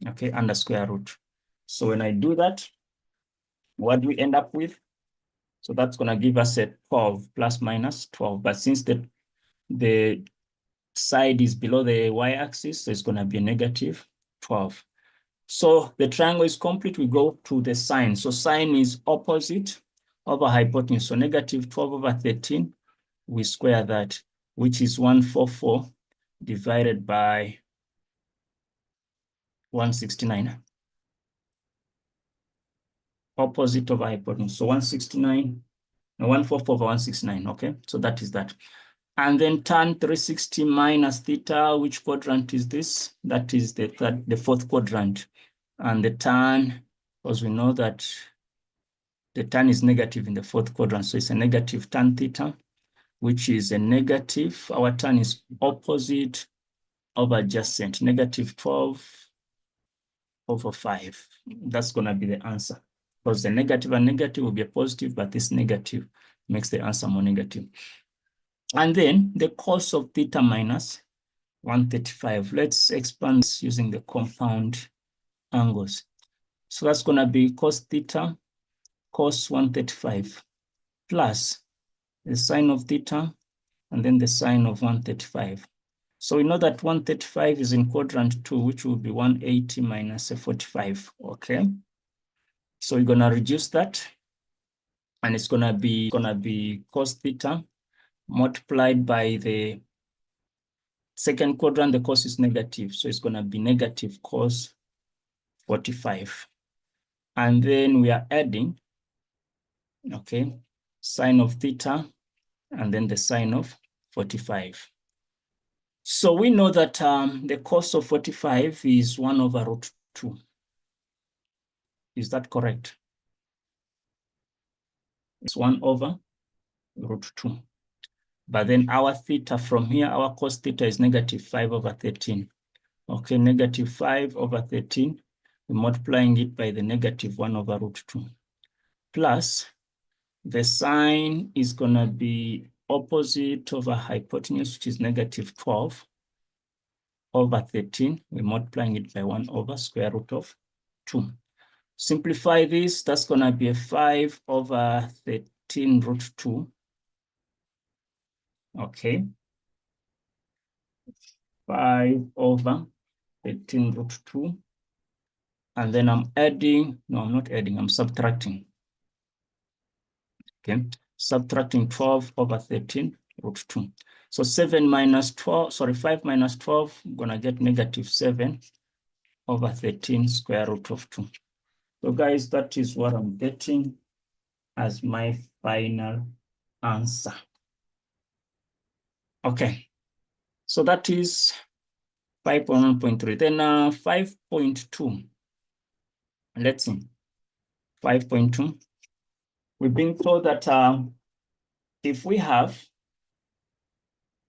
Okay, under square root. So when I do that, what do we end up with? So that's going to give us a 12 plus minus 12. But since the side is below the y-axis, so it's going to be a negative 12. So the triangle is complete. We go to the sine. So sine is opposite over hypotenuse. So -12/13, we square that, which is 144 divided by 169. Opposite over hypotenuse. So 169, no, 144 over 169. Okay, so that is that. And then tan 360 minus theta, which quadrant is this? That is the fourth quadrant. And the tan, because we know that the tan is negative in the fourth quadrant, so it's a negative tan theta, which is a negative. Our tan is opposite over adjacent, -12/5. That's going to be the answer. Because the negative and negative will be a positive, but this negative makes the answer more negative. And then the cos of theta minus 135. Let's expand this using the compound angles. So that's going to be cos theta cos 135 plus the sine of theta and then the sine of 135. So we know that 135 is in quadrant 2, which will be 180 minus a 45. Okay. So we're going to reduce that. And it's going to be cos theta multiplied by the second quadrant. The cos is negative. So it's going to be negative cos 45. And then we are adding, okay, sine of theta and then the sine of 45. So we know that the cos of 45 is 1/√2. Is that correct? It's 1/√2. But then our theta from here, our cos theta is -5/13. Okay, -5/13. We're multiplying it by the -1/√2. Plus the sine is going to be opposite over hypotenuse, which is -12/13. We're multiplying it by 1/√2. Simplify this, that's going to be a 5/13√2. Okay. 5 over 13 root 2. And then I'm adding, no, I'm not adding, I'm subtracting. Okay, subtracting 12 over 13 root 2. So 7 minus 12, sorry, 5 minus 12, I'm gonna get negative 7 over 13 square root of 2. So guys, that is what I'm getting as my final answer. Okay, so that is 5.1.3. Then 5.2. Let's see. 5.2. We've been told that if we have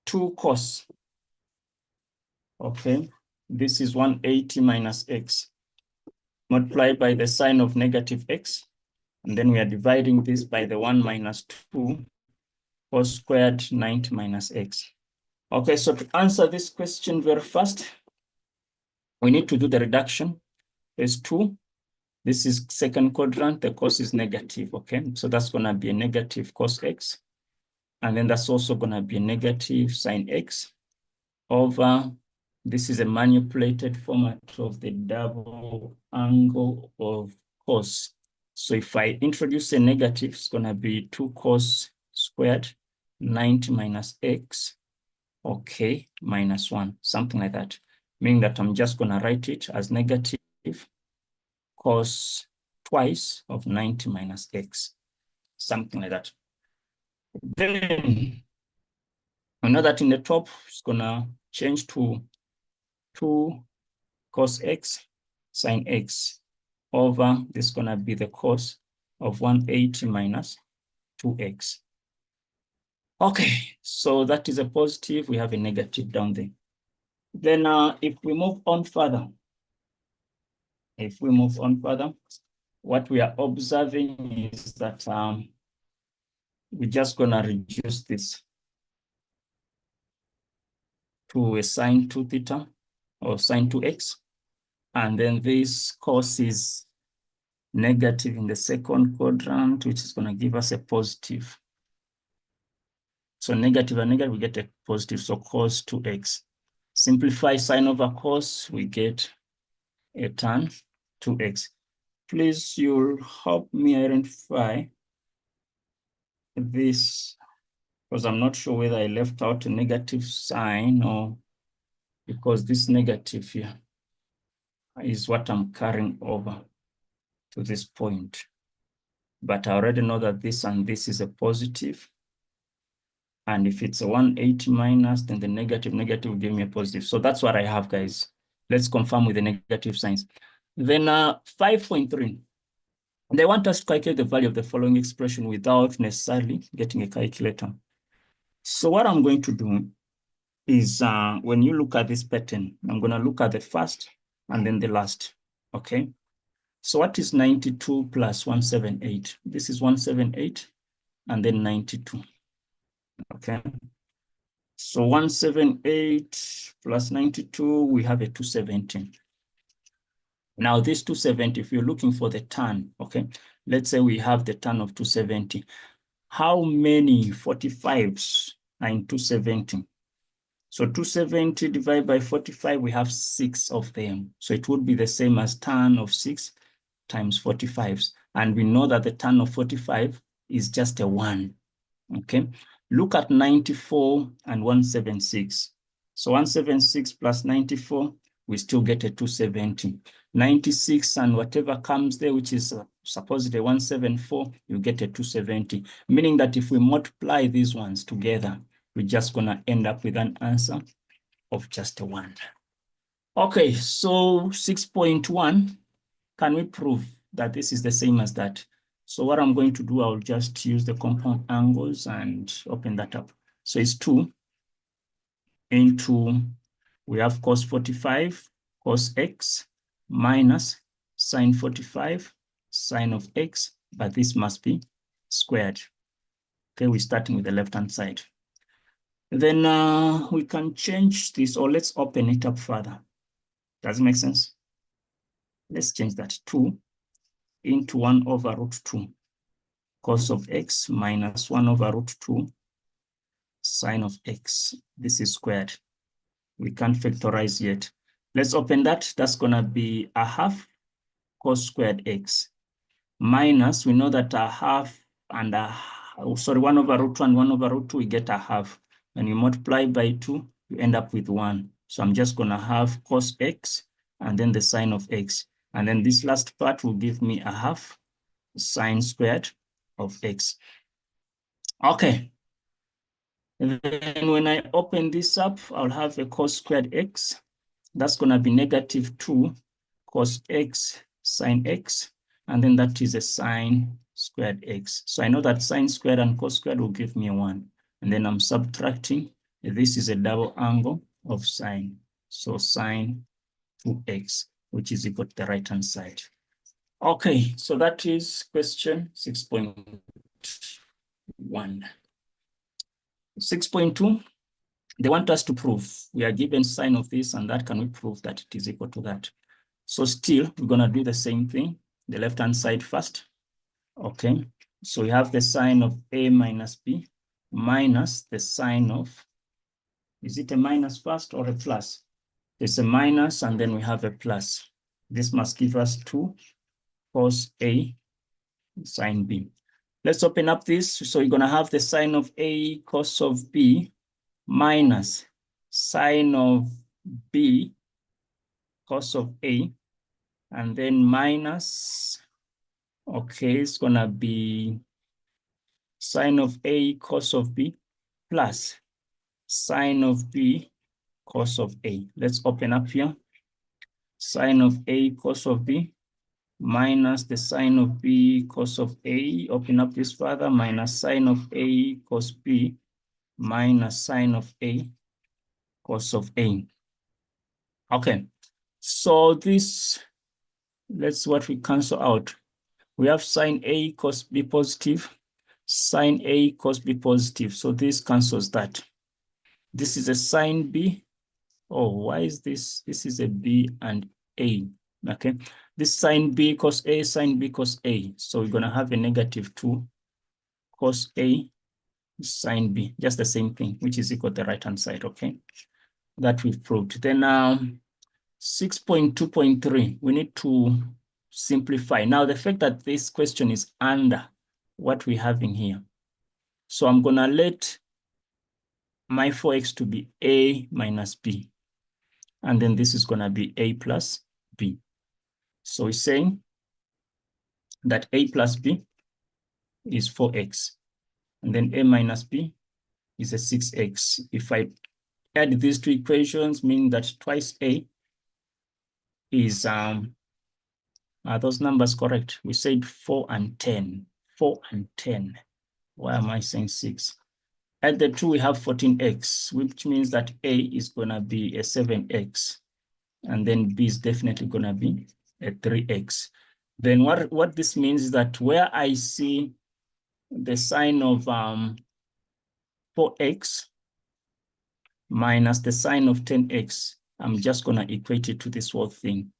2 cos, okay, this is 180 minus x multiplied by the sign of negative x, and then we are dividing this by the 1 minus 2 cos squared 90 minus x. Okay, so to answer this question very fast, we need to do the reduction. There's 2. This is second quadrant, the cos is negative, okay? So that's gonna be a negative cos x. And then that's also gonna be a negative sine x over, this is a manipulated format of the double angle of cos. So if I introduce a negative, it's gonna be 2 cos squared 90 minus x, okay, minus 1, something like that. Meaning that I'm just gonna write it as negative cos twice of 90 minus x, something like that. Then I know that in the top, it's gonna change to 2 cos x sine x over, this is gonna be the cos of 180 minus 2x. Okay, so that is a positive, we have a negative down there. Then if we move on further, what we are observing is that we're just gonna reduce this to a sine 2 theta or sine 2x. And then this cos is negative in the second quadrant, which is gonna give us a positive. So negative and negative, we get a positive, so cos 2x. Simplify sine over cos, we get a tan 2x. Please, you'll help me identify this, because I'm not sure whether I left out a negative sign or because this negative here is what I'm carrying over to this point. But I already know that this and this is a positive. And if it's a 180 minus, then the negative will give me a positive. So that's what I have, guys. Let's confirm with the negative signs. Then 5.3. They want us to calculate the value of the following expression without necessarily getting a calculator. So what I'm going to do is when you look at this pattern, I'm going to look at the first and then the last, okay? So what is 92 plus 178? This is 178 and then 92, okay? So 178 plus 92, we have a 270. Now this 270, if you're looking for the tan, okay? Let's say we have the tan of 270. How many 45s are in 270? So 270 divided by 45, we have 6 of them. So it would be the same as tan of 6 times 45s. And we know that the tan of 45 is just a 1, okay? Look at 94 and 176. So 176 plus 94, we still get a 270. 96 and whatever comes there, which is supposedly 174, you get a 270. Meaning that if we multiply these ones together, we're just gonna end up with an answer of just a 1. Okay, so 6.1, can we prove that this is the same as that? So what I'm going to do, I'll just use the compound angles and open that up. So it's 2 into, we have cos 45, cos x, minus sine 45, sine of x, but this must be squared. Okay, we're starting with the left-hand side. Then we can change this, or let's open it up further. Does it make sense? Let's change that 2 into 1 over root 2 cos of x minus 1 over root 2 sine of x. This is squared. We can't factorize yet. Let's open that. That's going to be a half cos squared x minus, we know that a half and a, 1 over root 2 and 1 over root 2, we get a half. When you multiply by 2, you end up with 1. So I'm just going to have cos x and then the sine of x. And then this last part will give me a half sine squared of x. Okay. And then when I open this up, I'll have a cos squared x. That's going to be negative 2 cos x sine x. And then that is a sine squared x. So I know that sine squared and cos squared will give me a 1. And then I'm subtracting. This is a double angle of sine. So sine 2x, which is equal to the right-hand side. Okay, so that is question 6.1. 6.2, they want us to prove. We are given sine of this and that. Can we prove that it is equal to that? So still, we're going to do the same thing. The left-hand side first. Okay, so we have the sine of a minus b minus the sine of, is it a minus first or a plus? It's a minus and then we have a plus. This must give us 2 cos a sine b. Let's open up this. So you're going to have the sine of a cos of b minus sine of b cos of a, and then minus, okay, it's going to be sine of a cos of b plus sine of b cos of a. Let's open up here. Sine of a cos of b minus the sine of b cos of a. Open up this further, minus sine of a cos b minus sine of a cos of a. Okay, so this, let's what we cancel out. We have sine a cos b positive, sine a cos b positive. So this cancels that. This is a sine b. Oh, why is this? This is a b and a. Okay, this sine b cos a, sine b cos a. So we're going to have a negative 2 cos a sine b, just the same thing, which is equal to the right-hand side. Okay, that we've proved. Then 6.2.3, we need to simplify. Now, the fact that this question is under what we have in here. So I'm going to let my 4x to be a minus b. And then this is going to be a plus b. So we're saying that a plus b is 4x. And then a minus b is a 6x. If I add these two equations, meaning that twice a is, are those numbers correct? We said 4 and 10. 4 and 10. Why am I saying 6? At the 2, we have 14x, which means that a is going to be a 7x. And then b is definitely going to be a 3x. Then what this means is that where I see the sign of 4x minus the sign of 10x, I'm just going to equate it to this whole thing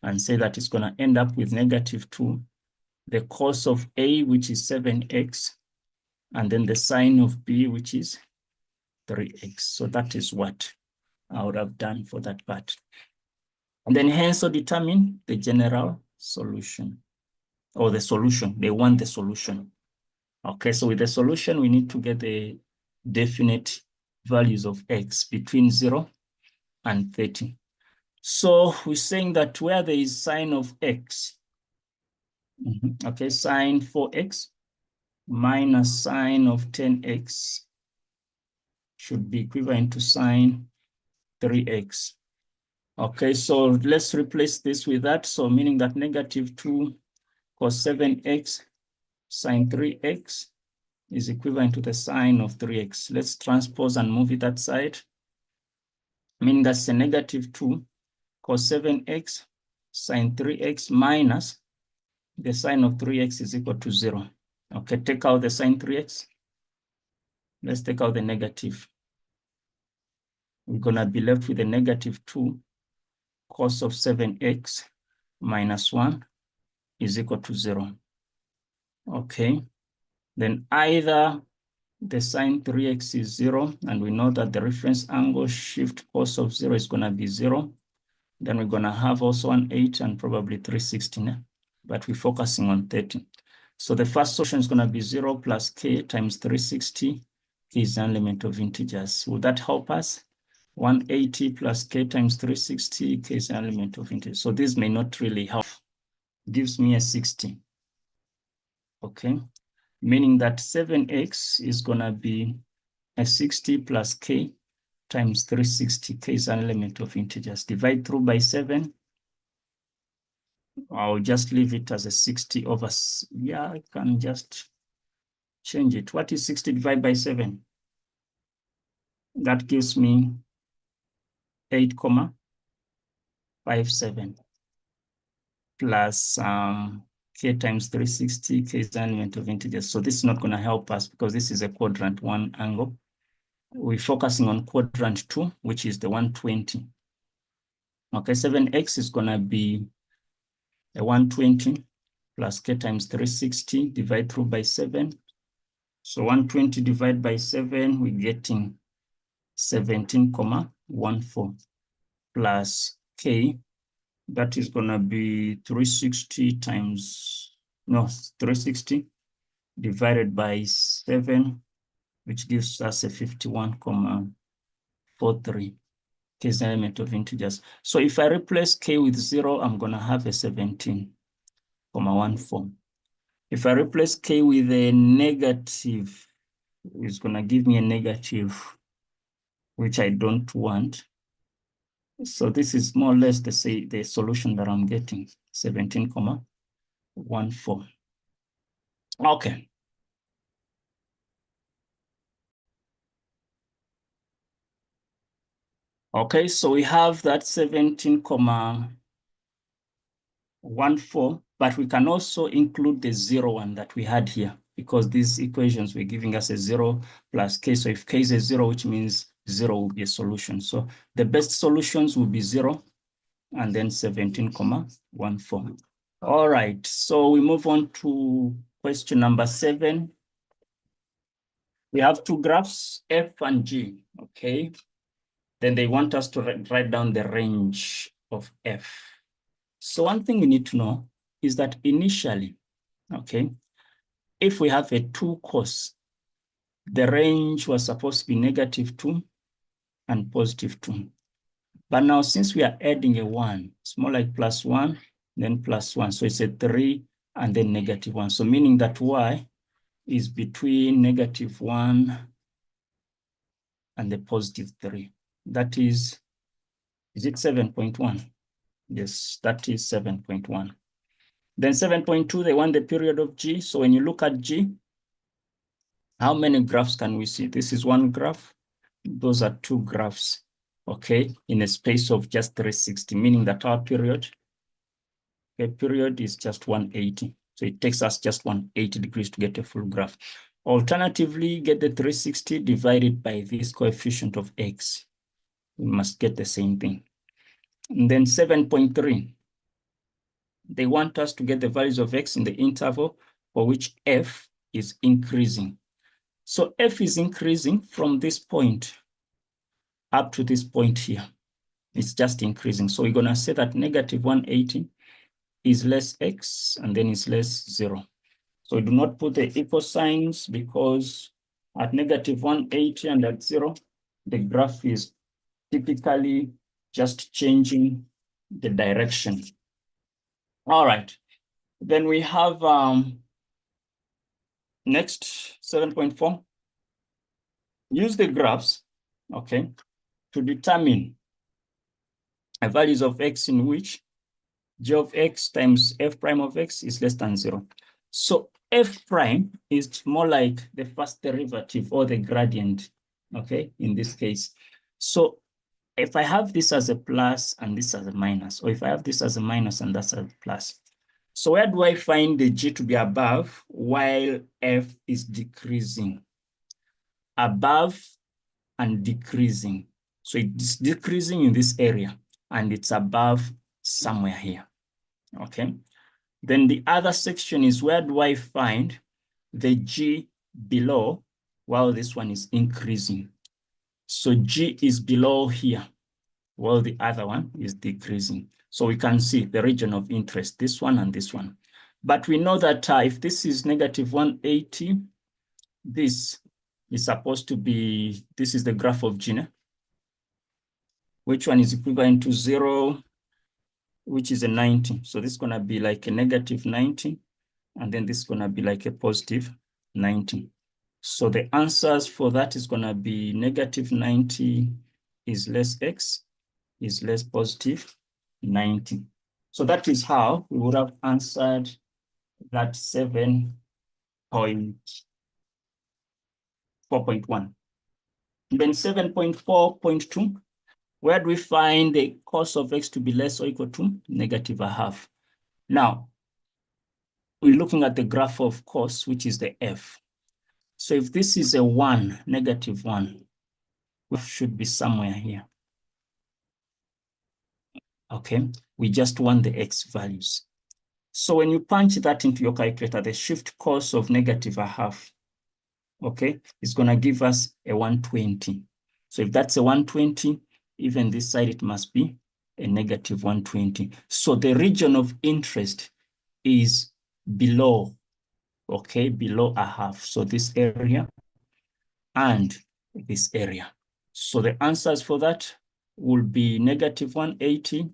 and say that it's going to end up with negative 2, the cos of a, which is 7x, and then the sine of b, which is 3x. So that is what I would have done for that part. And then hence, determine the general solution, or the solution. They want the solution. Okay, so with the solution, we need to get the definite values of x between 0 and 30. So we're saying that where there is sine of x, okay, sine 4x minus sine of 10x should be equivalent to sine 3x. Okay, so let's replace this with that. So meaning that negative 2 cos 7x sine 3x is equivalent to the sine of 3x. Let's transpose and move it that side. Meaning that's a negative 2 cos 7x sine 3x minus the sine of 3x is equal to 0. Okay, take out the sine 3x. Let's take out the negative. We're going to be left with a negative 2 cos of 7x minus 1 is equal to 0. Okay, then either the sine 3x is 0, and we know that the reference angle shift cos of 0 is going to be 0. Then we're going to have also an 8 and probably 360, but we're focusing on 30. So the first solution is going to be 0 plus k times 360 is an element of integers. Will that help us? 180 plus k times 360 k is an element of integers. So this may not really help. Gives me a 60. Okay, meaning that 7x is going to be a 60 plus k times 360. K is an element of integers. Divide through by 7. I'll just leave it as a 60 over, yeah, I can just change it. What is 60 divided by 7? That gives me 8,57 plus k times 360, k is an element of integers. So this is not going to help us because this is a quadrant 1 angle. We're focusing on quadrant 2, which is the 120. Okay, 7x is going to be a 120 plus k times 360, divide through by 7. So 120 divided by 7, we're getting 17,14 plus k, that is going to be 360 times, no, 360 divided by 7, which gives us a 51,43. K is an element of integers. So if I replace k with 0, I'm going to have a 17,14. If I replace k with a negative, it's going to give me a negative, which I don't want. So this is more or less the solution that I'm getting, 17,14. Okay. Okay, so we have that 17,14, but we can also include the 0 one that we had here, because these equations were giving us a 0 plus k. So if k is a 0, which means 0 will be a solution. So the best solutions will be 0 and then 17,14. All right, so we move on to question number 7. We have two graphs, F and G, okay? Then they want us to write down the range of F. So one thing we need to know is that initially, okay, if we have a 2 cos, the range was supposed to be -2 and +2. But now since we are adding a 1, it's more like +1, then +1. So it's a 3 and then -1. So meaning that y is between -1 and the +3. That is it 7.1? Yes, that is 7.1. Then 7.2, they want the period of G. So when you look at G, how many graphs can we see? This is one graph. Those are 2 graphs, okay, in a space of just 360, meaning that our period, period is just 180. So it takes us just 180 degrees to get a full graph. Alternatively, get the 360 divided by this coefficient of x. We must get the same thing. And then 7.3, they want us to get the values of x in the interval for which f is increasing. So f is increasing from this point up to this point here. It's just increasing. So we're going to say that -180 is less x, and then it's less 0. So we do not put the equal signs because at -180 and at 0, the graph is typically just changing the direction. All right. Then we have next 7.4. Use the graphs, okay, to determine the values of x in which g of x times f prime of x is less than 0. So f prime is more like the first derivative or the gradient, okay, in this case. So if I have this as a plus and this as a minus, or if I have this as a minus and that's a plus, so where do I find the g to be above while f is decreasing? Above and decreasing. So it's decreasing in this area and it's above somewhere here, okay? Then the other section is where do I find the g below while this one is increasing. So G is below here, while the other one is decreasing. So we can see the region of interest, this one and this one. But we know that if this is negative 180, this is supposed to be, this is the graph of G, which one is equivalent to 0, which is a 90. So this is going to be like a negative 90, and then this is going to be like a positive 90. So the answers for that is going to be negative 90 is less x is less positive 90. So that is how we would have answered that 7.4.1. Then 7.4.2, where do we find the cos of x to be less or equal to negative a half? Now, we're looking at the graph of cos, which is the f. So if this is a 1, negative 1, it should be somewhere here. Okay, we just want the x values. So when you punch that into your calculator, the shift cos of negative a half, okay, is going to give us a 120. So if that's a 120, even this side, it must be a negative 120. So the region of interest is below, okay, below a half. So this area and this area. So the answers for that will be negative 180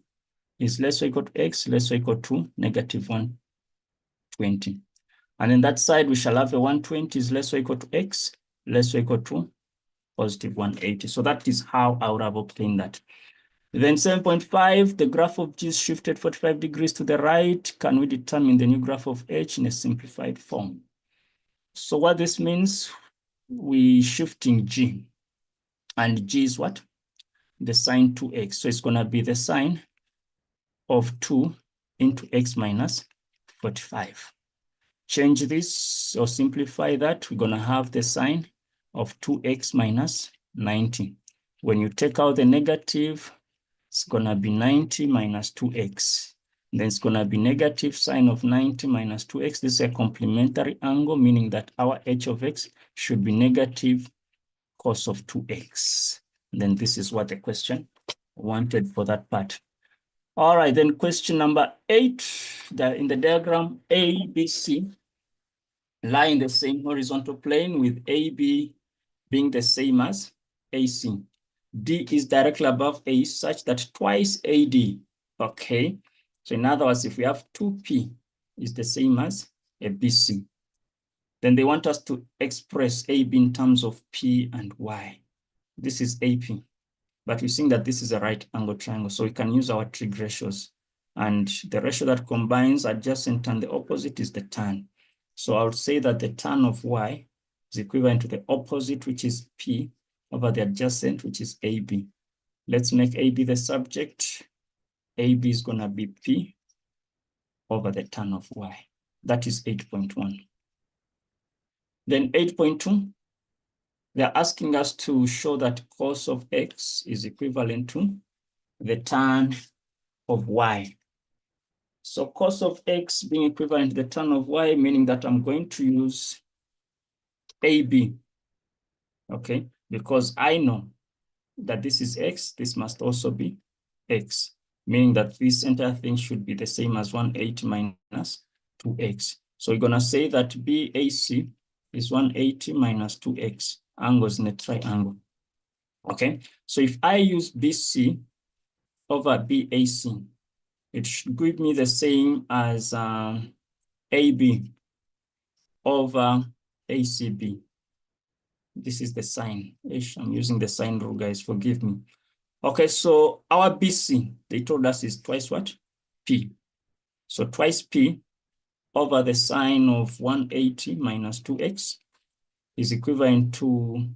is less or equal to x, less or equal to negative 120. And on that side, we shall have a 120 is less or equal to x, less or equal to positive 180. So that is how I would have obtained that. Then 7.5, the graph of G is shifted 45 degrees to the right. Can we determine the new graph of H in a simplified form? So what this means, we shifting G, and G is what? The sine 2x. So it's going to be the sine of 2 into x minus 45. Change this or simplify that, we're going to have the sine of 2x minus 90. When you take out the negative, it's going to be 90 minus 2x. Then it's going to be negative sine of 90 minus 2x. This is a complementary angle, meaning that our h of x should be negative cos of 2x. Then this is what the question wanted for that part. All right, then question number 8, in the diagram, A, B, C lie in the same horizontal plane with AB being the same as AC. D is directly above A such that twice AD, okay? So in other words, if we have 2P is the same as a BC, then they want us to express AB in terms of P and Y. This is AP, but we're seeing that this is a right angle triangle, so we can use our trig ratios. And the ratio that combines adjacent and the opposite is the tan. So I would say that the tan of Y is equivalent to the opposite, which is P, over the adjacent, which is AB. Let's make AB the subject. AB is going to be P over the tan of Y. That is 8.1. Then 8.2, they're asking us to show that cos of X is equivalent to the tan of Y. So cos of X being equivalent to the tan of Y, meaning that I'm going to use AB, okay? Because I know that this is X, this must also be X, meaning that this entire thing should be the same as 180 minus 2X. So we're gonna say that BAC is 180 minus 2X, angles in a triangle, okay? So if I use BC over BAC, it should give me the same as AB over ACB. This is the sign. I'm using the sign rule, guys, forgive me. Okay, so our BC, they told us is twice what? P. So twice P over the sine of 180 minus 2X is equivalent to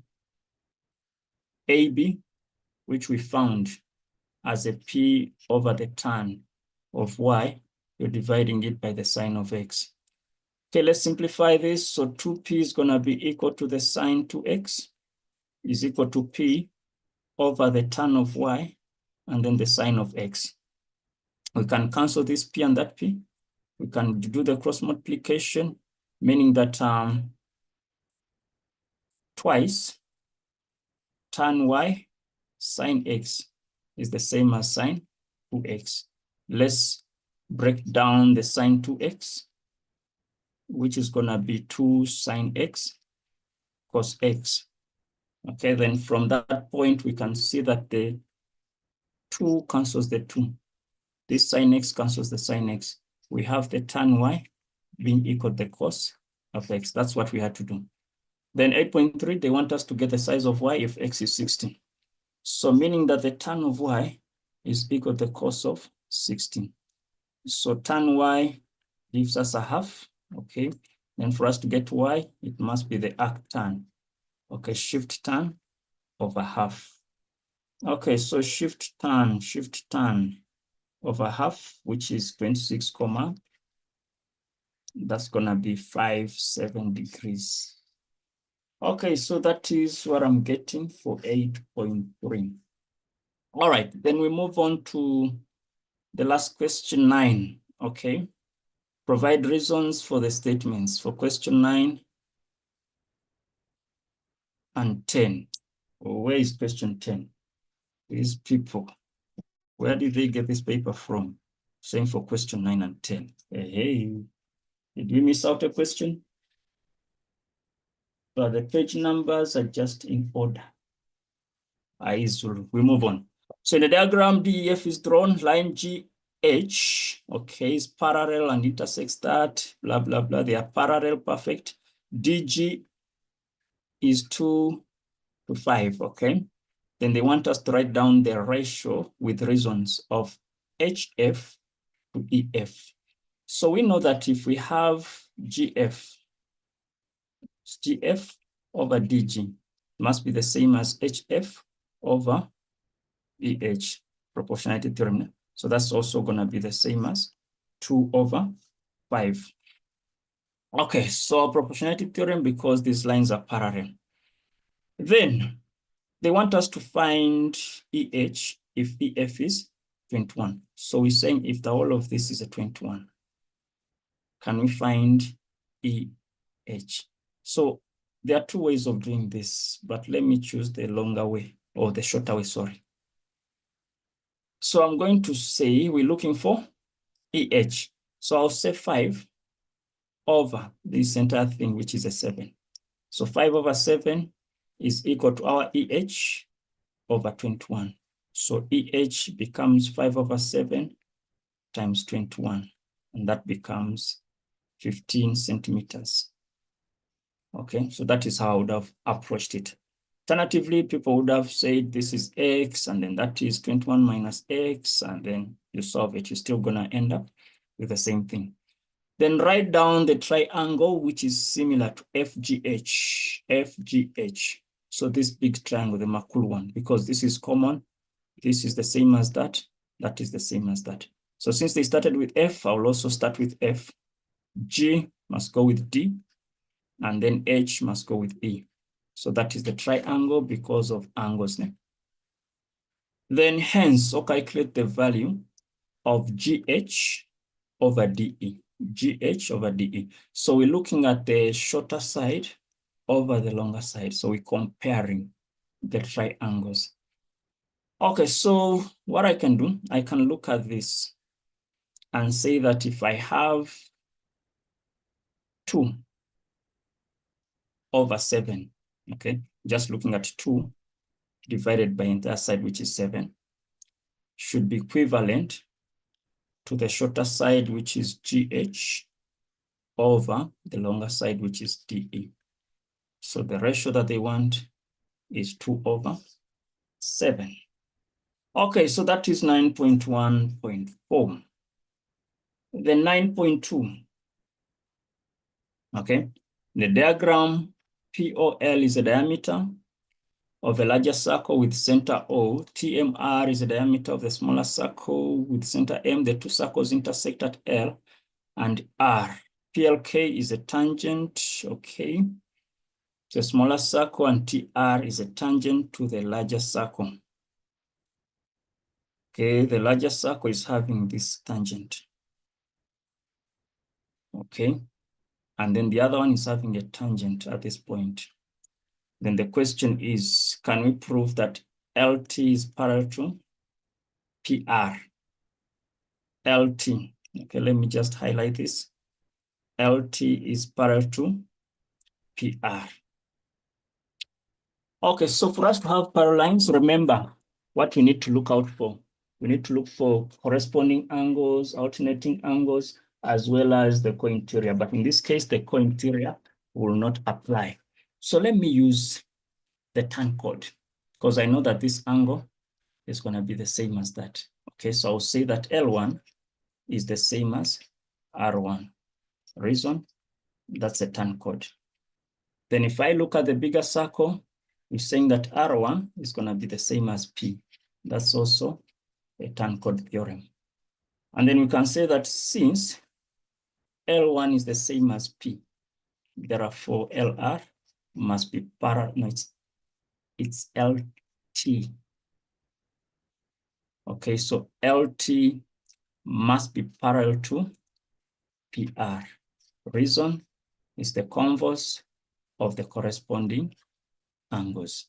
AB, which we found as a P over the tan of Y. You're dividing it by the sine of X. Okay, let's simplify this. So 2P is going to be equal to the sine 2X is equal to P over the tan of Y and then the sine of X. We can cancel this P and that P. We can do the cross multiplication, meaning that twice tan y sine x is the same as sine 2x. Let's break down the sine 2x, which is going to be 2 sine x cos x. Okay, then from that point, we can see that the 2 cancels the 2. This sine x cancels the sine x. We have the tan y being equal to the cos of x. That's what we had to do. Then 8.3, they want us to get the size of y if x is 16. So meaning that the tan of y is equal to the cos of 16. So tan y gives us a half, okay? Then for us to get y, it must be the arctan. Okay, shift tan over half. Okay, so shift tan over half, which is 26 comma. That's gonna be 57 degrees. Okay, so that is what I'm getting for 8.3. All right, then we move on to the last question 9, okay? Provide reasons for the statements for question 9 and 10. Where is question 10? These people, where did they get this paper from? Same for question 9 and 10. Hey, did we miss out a question? But the page numbers are just in order. We move on. So in the diagram, DEF is drawn, line GH, okay, is parallel and intersects that, blah, blah, blah. They are parallel, perfect. DG is 2 to 5, okay? Then they want us to write down the ratio with reasons of HF to EF. So we know that if we have GF over DG, it must be the same as HF over EH, proportionality theorem. So that's also going to be the same as 2 over 5. Okay, so proportionality theorem, because these lines are parallel. Then they want us to find EH if EF is 21. So we're saying if the whole of this is a 21, can we find EH? So there are 2 ways of doing this, but let me choose the longer way, or the shorter way, sorry. So I'm going to say we're looking for EH. So I'll say 5 over this entire thing, which is a 7. So 5 over 7 is equal to our EH over 21. So EH becomes 5 over 7 times 21, and that becomes 15 centimeters. Okay, so that is how I would have approached it. Alternatively, people would have said this is X, and then that is 21 minus X, and then you solve it. You're still gonna end up with the same thing. Then write down the triangle, which is similar to FGH. So this big triangle, the Makulu one, because this is common, this is the same as that, that is the same as that. So since they started with F, I will also start with F. G must go with D, and then H must go with E. So that is the triangle because of angles name. Then hence, I'll calculate the value of GH over DE. GH over DE. So we're looking at the shorter side over the longer side. So we're comparing the triangles. Okay, so what I can do, I can look at this and say that if I have 2 over 7, okay, just looking at 2 divided by entire side, which is 7, should be equivalent to the shorter side, which is GH, over the longer side, which is DE. So the ratio that they want is 2 over 7. Okay, so that is 9.1.4. Then 9.2. Okay, the diagram POL is a diameter of a larger circle with center O. TMR is the diameter of the smaller circle with center M. The 2 circles intersect at L and R. PLK is a tangent, okay. The smaller circle, and TR is a tangent to the larger circle. Okay, the larger circle is having this tangent. Okay, and then the other one is having a tangent at this point. Then the question is, can we prove that LT is parallel to PR? LT, okay, let me just highlight this. LT is parallel to PR. Okay, so for us to have parallel lines, remember what we need to look out for. We need to look for corresponding angles, alternating angles, as well as the cointerior. But in this case, the cointerior will not apply. So let me use the tan code, because I know that this angle is going to be the same as that. Okay, so I'll say that L1 is the same as R1. Reason, that's a tan code. Then if I look at the bigger circle, we're saying that R1 is going to be the same as P. That's also a tan code theorem. And then we can say that since L1 is the same as P, therefore LR must be parallel, no, it's LT. Okay, so LT must be parallel to PR. Reason is the converse of the corresponding angles.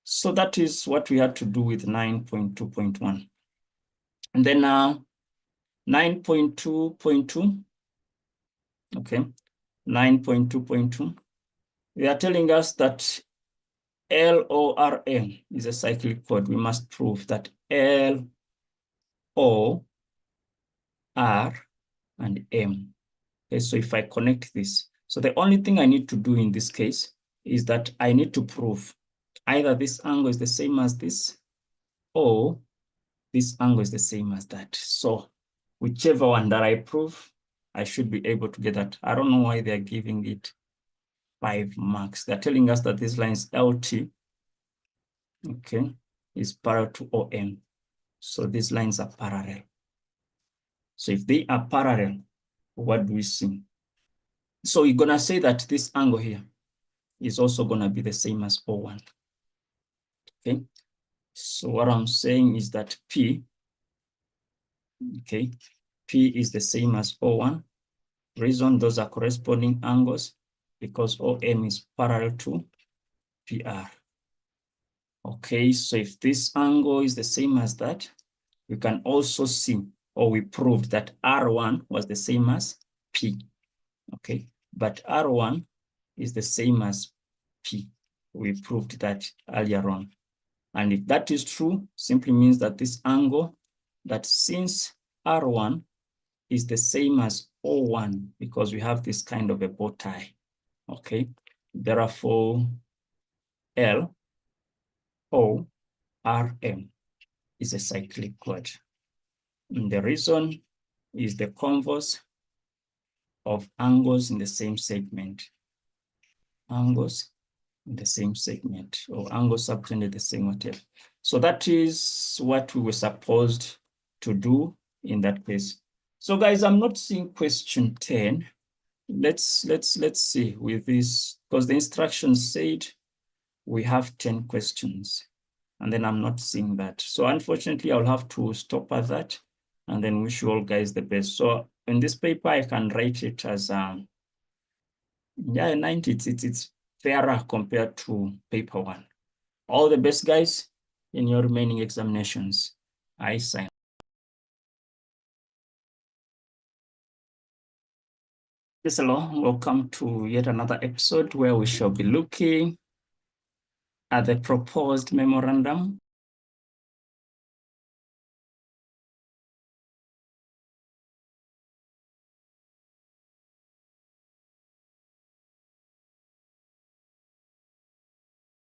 So that is what we had to do with 9.2.1. And then 9.2.2, okay, 9.2.2, they are telling us that LORM is a cyclic code. We must prove that L, O, R, and M. Okay, so if I connect this, so the only thing I need to do in this case is that I need to prove either this angle is the same as this, or this angle is the same as that. So whichever one that I prove, I should be able to get that. I don't know why they're giving it 5 marks. They're telling us that this line is LT, okay, is parallel to OM. So these lines are parallel. So if they are parallel, what do we see? So we're gonna say that this angle here is also gonna be the same as O1, okay? So what I'm saying is that P, okay, P is the same as O1. Reason, those are corresponding angles because OM is parallel to PR. Okay, so if this angle is the same as that, we can also see, or we proved that R1 was the same as P, okay? But R1 is the same as P. We proved that earlier on. And if that is true, simply means that this angle, that since R1 is the same as O1, because we have this kind of a bow tie, okay? Therefore, L, O, R, M is a cyclic code. And the reason is the converse of angles in the same segment. Angles in the same segment, or angles subtended the same whatever. So that is what we were supposed to do in that case. So guys, I'm not seeing question 10. Let's see with this, because the instructions said we have 10 questions, and then I'm not seeing that. So unfortunately, I'll have to stop at that and then wish you all guys the best. So in this paper, I can write it as, yeah, 90, it's fairer compared to paper 1. All the best, guys, in your remaining examinations. I sign. Yes, hello, welcome to yet another episode where we shall be looking at the proposed memorandum